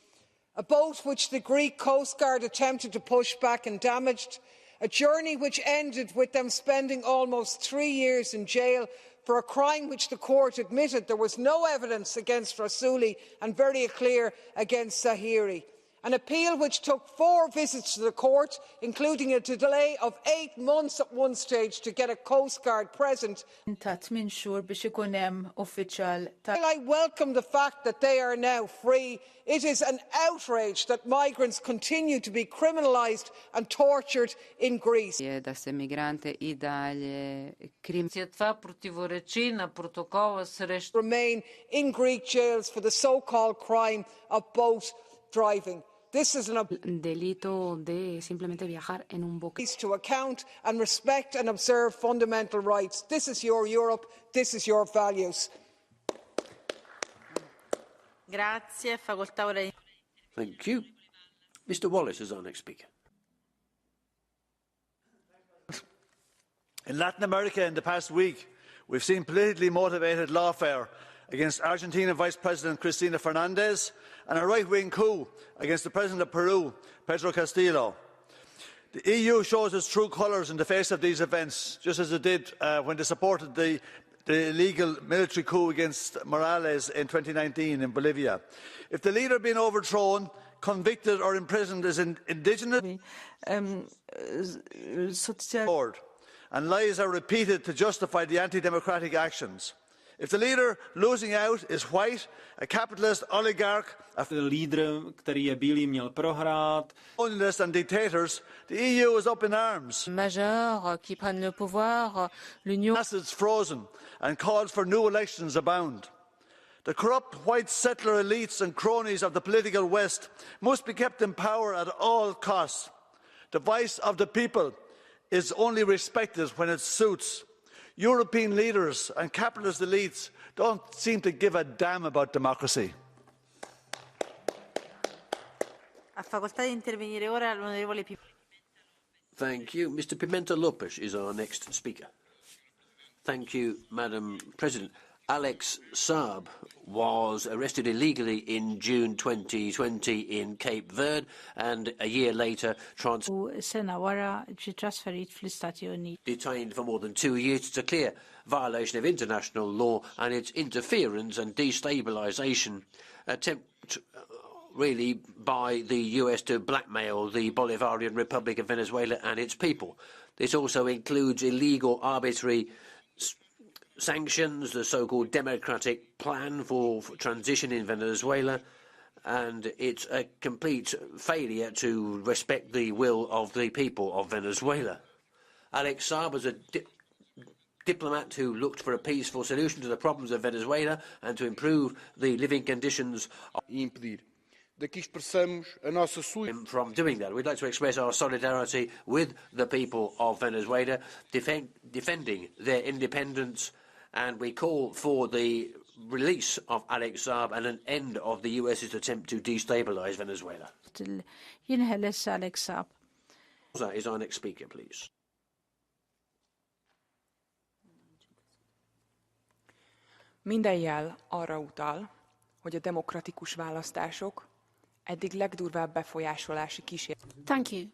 A boat which the Greek Coast Guard attempted to push back and damaged. A journey which ended with them spending almost 3 years in jail for a crime which the court admitted there was no evidence against Rassouli and very clear against Zahiri. An appeal which took 4 visits to the court, including a delay of 8 months at one stage to get a Coast Guard present. While I welcome the fact that they are now free, it is an outrage that migrants continue to be criminalised and tortured in Greece. Remain in Greek jails for the so-called crime of boat driving. This is an delito de simplemente viajar en un buque. To account and respect and observe fundamental rights. This is your Europe. This is your values. Grazie. Facoltà ora. Thank you. Mr. Wallace is our next speaker. In Latin America in the past week, we've seen politically motivated lawfare against Argentina Vice President Cristina Fernandez and a right-wing coup against the President of Peru, Pedro Castillo. The EU shows its true colours in the face of these events, just as it did when they supported the illegal military coup against Morales in 2019 in Bolivia. If the leader being overthrown, convicted or imprisoned is indigenous and lies are repeated to justify the anti-democratic actions. If the leader losing out is white, a capitalist oligarch, lídr, který je bílý, měl prohrát. Communists and dictators, the EU is up in arms. Majeurs qui prennent le pouvoir, l'Union. Assets frozen and calls for new elections abound. The corrupt white settler elites and cronies of the political West must be kept in power at all costs. The voice of the people is only respected when it suits. European leaders and capitalist elites don't seem to give a damn about democracy. Ha facoltà di intervenire ora l'onorevole Pimenta. Thank you. Mr. Pimenta Lopes is our next speaker. Thank you, Madam President. Alex Saab was arrested illegally in June 2020 in Cape Verde and a year later detained for more than 2 years. It's a clear violation of international law and its interference and destabilisation attempt really by the US to blackmail the Bolivarian Republic of Venezuela and its people. This also includes illegal arbitrary sanctions, the so-called democratic plan for transition in Venezuela, and it's a complete failure to respect the will of the people of Venezuela. Alex Saab was a diplomat who looked for a peaceful solution to the problems of Venezuela and to improve the living conditions from doing that. We'd like to express our solidarity with the people of Venezuela, defending their independence, and we call for the release of Alex Saab and an end of the US's attempt to destabilise Venezuela. Alex Saab Is our next speaker, please. Minden jel arra utal, hogy a demokratikus választások eddig legdurvább befolyásolási kísérlet. Thank you.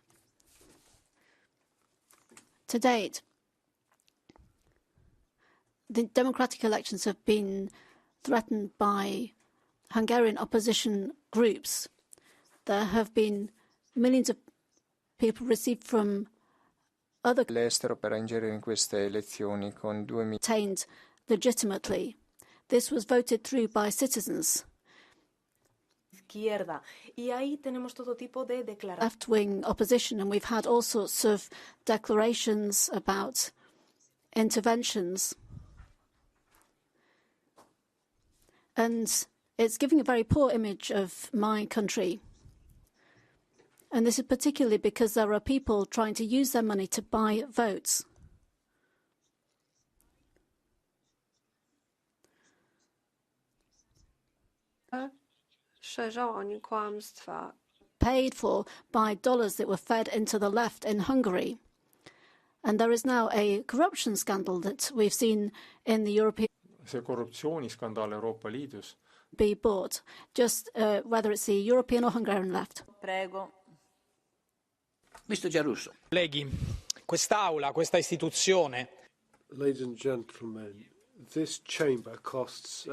To date, the democratic elections have been threatened by Hungarian opposition groups. There have been millions of people received from other l'estero per ingerire in queste elezioni con 2 milioni obtained legitimately. This was voted through by citizens. Y ahí tenemos todo tipo de declaraciones. Left-wing opposition, and we've had all sorts of declarations about interventions. And it's giving a very poor image of my country. And this is particularly because there are people trying to use their money to buy votes. Szerzenie kłamstwa. Paid for by dollars that were fed into the left in Hungary. And there is now a corruption scandal that we've seen in the European see korruptsiooniskandaal Euroopa Liidus be bought, just whether it's the European or Hungarian left. Prego. Mr. Giarrusso. Colleghi, quest'Aula, questa istituzione. Ladies and gentlemen, this chamber costs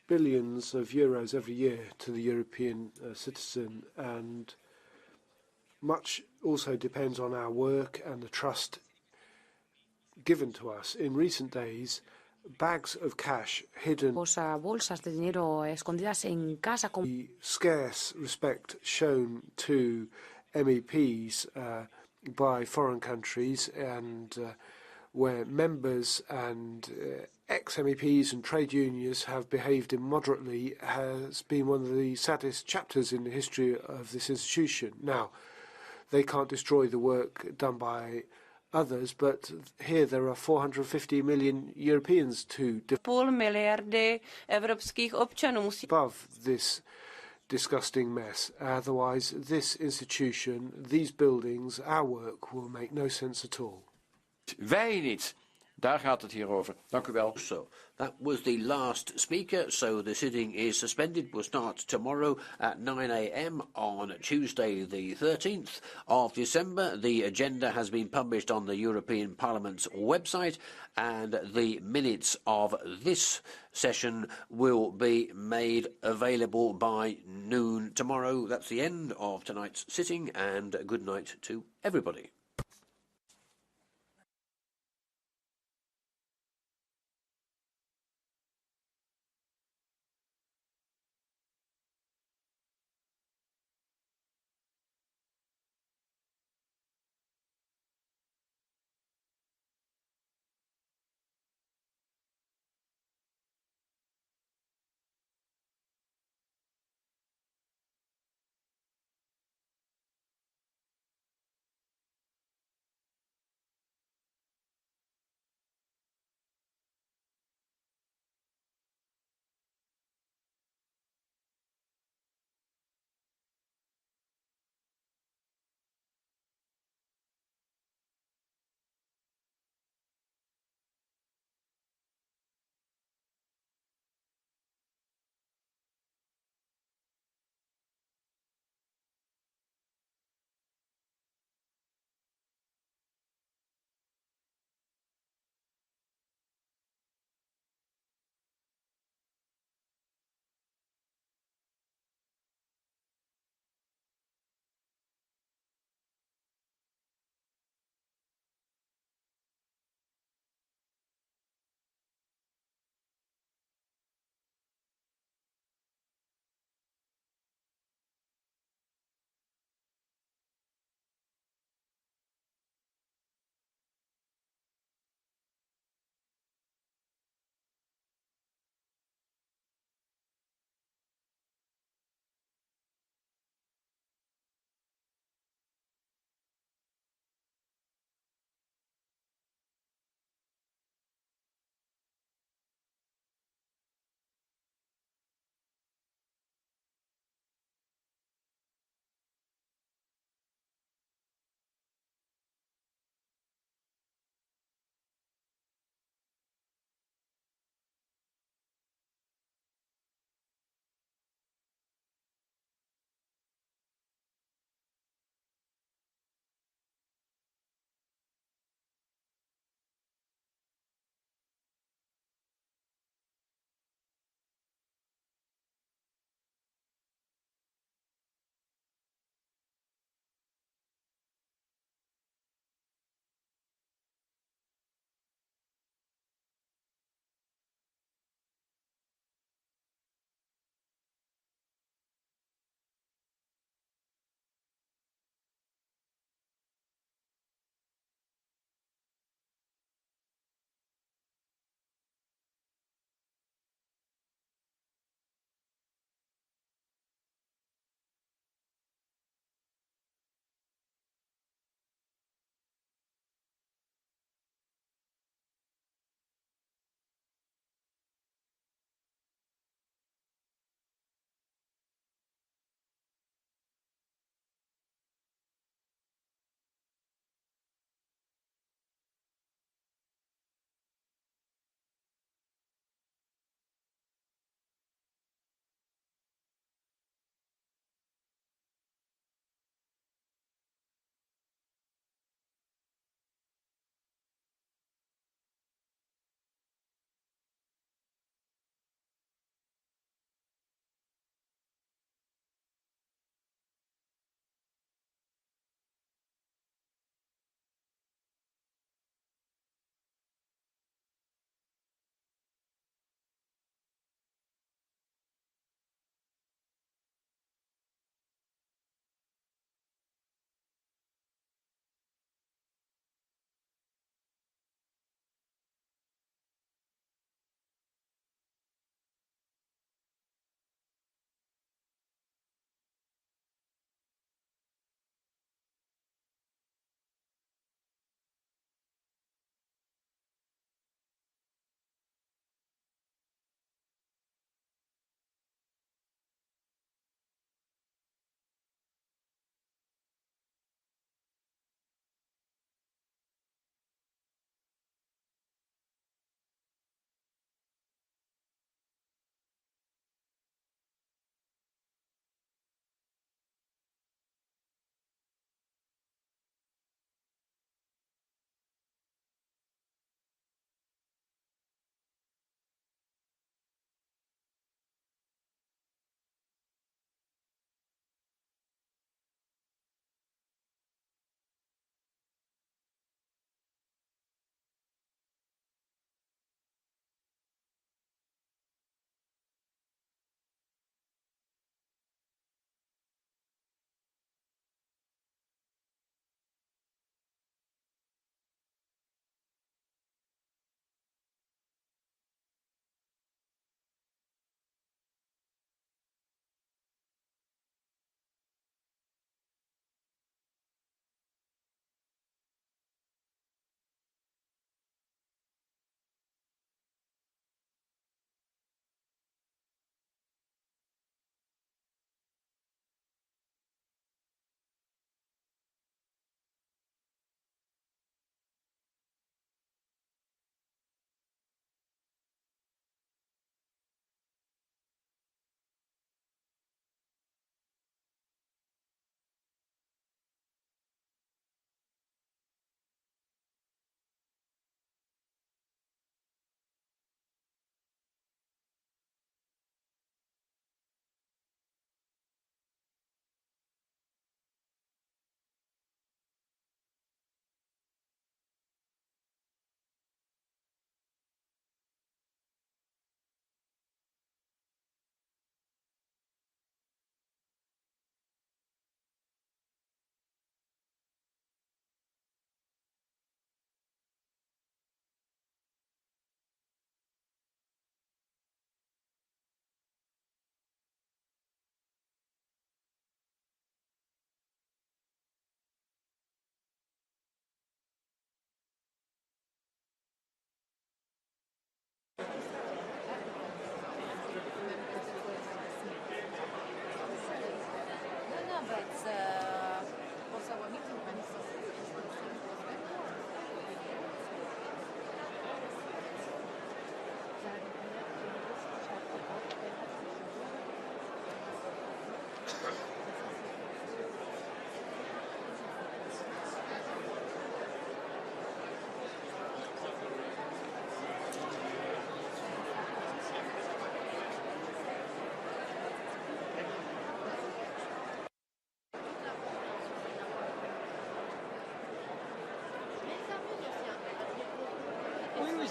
billions of euros every year to the European citizen, and much also depends on our work and the trust given to us. In recent days, bags of cash hidden, bolsas de dinero escondidas en casa. The scarce respect shown to MEPs by foreign countries, and where members and ex-MEPs and trade unions have behaved immoderately has been one of the saddest chapters in the history of this institution. Now, they can't destroy the work done by others, but here there are 450 million Europeans to půl miliardy evropských občanů musí above this disgusting mess. Otherwise, this institution, these buildings, our work will make no sense at all. Wij niet. Daar gaat het hier over. Dank u wel. So, that was the last speaker, so the sitting is suspended. We'll start tomorrow at 9 a.m. on Tuesday the 13th of December. The agenda has been published on the European Parliament's website, and the minutes of this session will be made available by noon tomorrow. That's the end of tonight's sitting, and good night to everybody.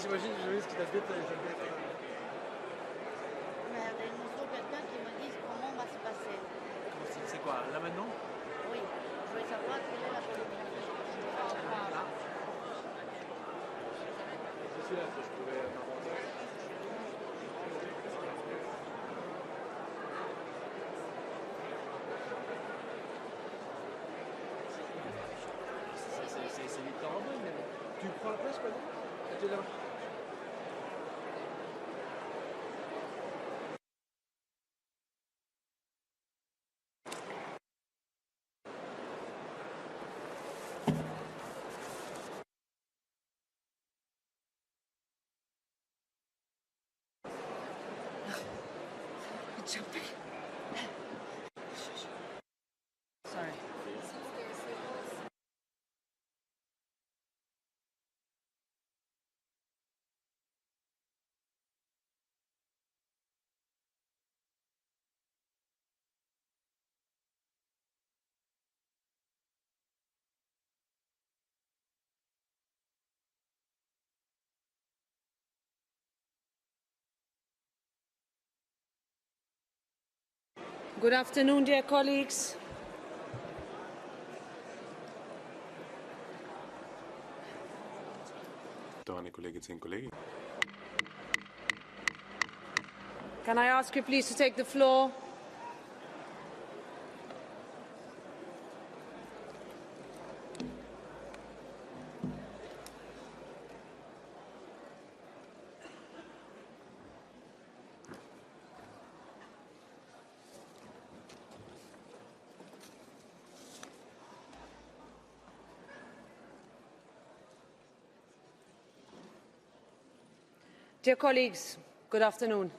j'imagine ce qu'il a fait. C'est quoi, là maintenant? Oui, je voulais savoir quelle est la politique. C'est sûr que je pourrais m'arranger. C'est Victor Orban, mais tu prends la place, pardon? Tu es là. Sorry. Good afternoon, dear colleagues. Can I ask you please to take the floor? Dear colleagues, good afternoon.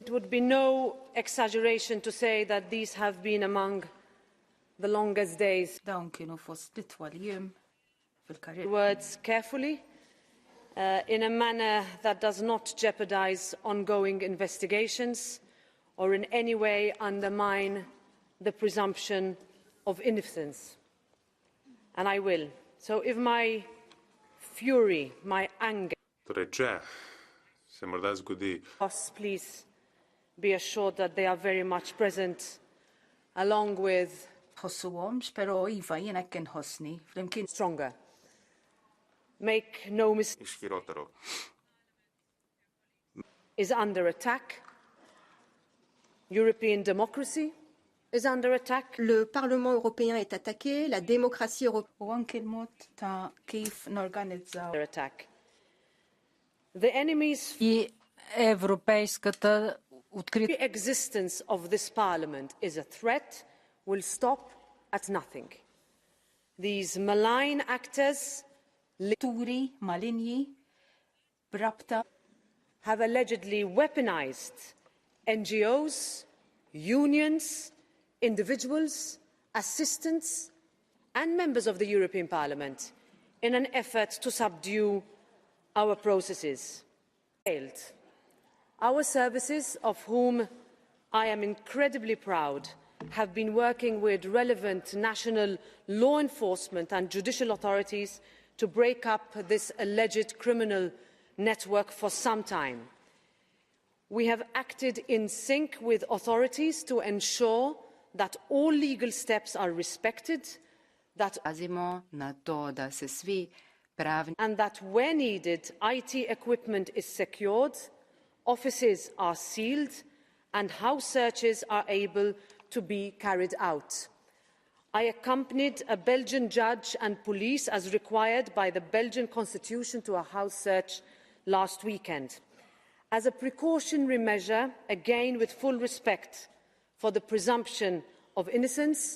It would be no exaggeration to say that these have been among the longest days. Words carefully, in a manner that does not jeopardize ongoing investigations or in any way undermine the presumption of innocence. And I will. So if my fury, my anger, please be assured that they are very much present, along with stronger. Make no mistake, is under attack. European democracy is under attack. Le Parlement européen est attaqué, la démocratie européenne. Under attack. The enemies. The existence of this Parliament is a threat will stop at nothing. These malign actors have allegedly weaponized NGOs, unions, individuals, assistants and members of the European Parliament in an effort to subdue our processes. Our services, of whom I am incredibly proud, have been working with relevant national law enforcement and judicial authorities to break up this alleged criminal network for some time. We have acted in sync with authorities to ensure that all legal steps are respected, and that where needed, IT equipment is secured, offices are sealed, and house searches are able to be carried out. I accompanied a Belgian judge and police as required by the Belgian Constitution to a house search last weekend. As a precautionary measure, again with full respect for the presumption of innocence,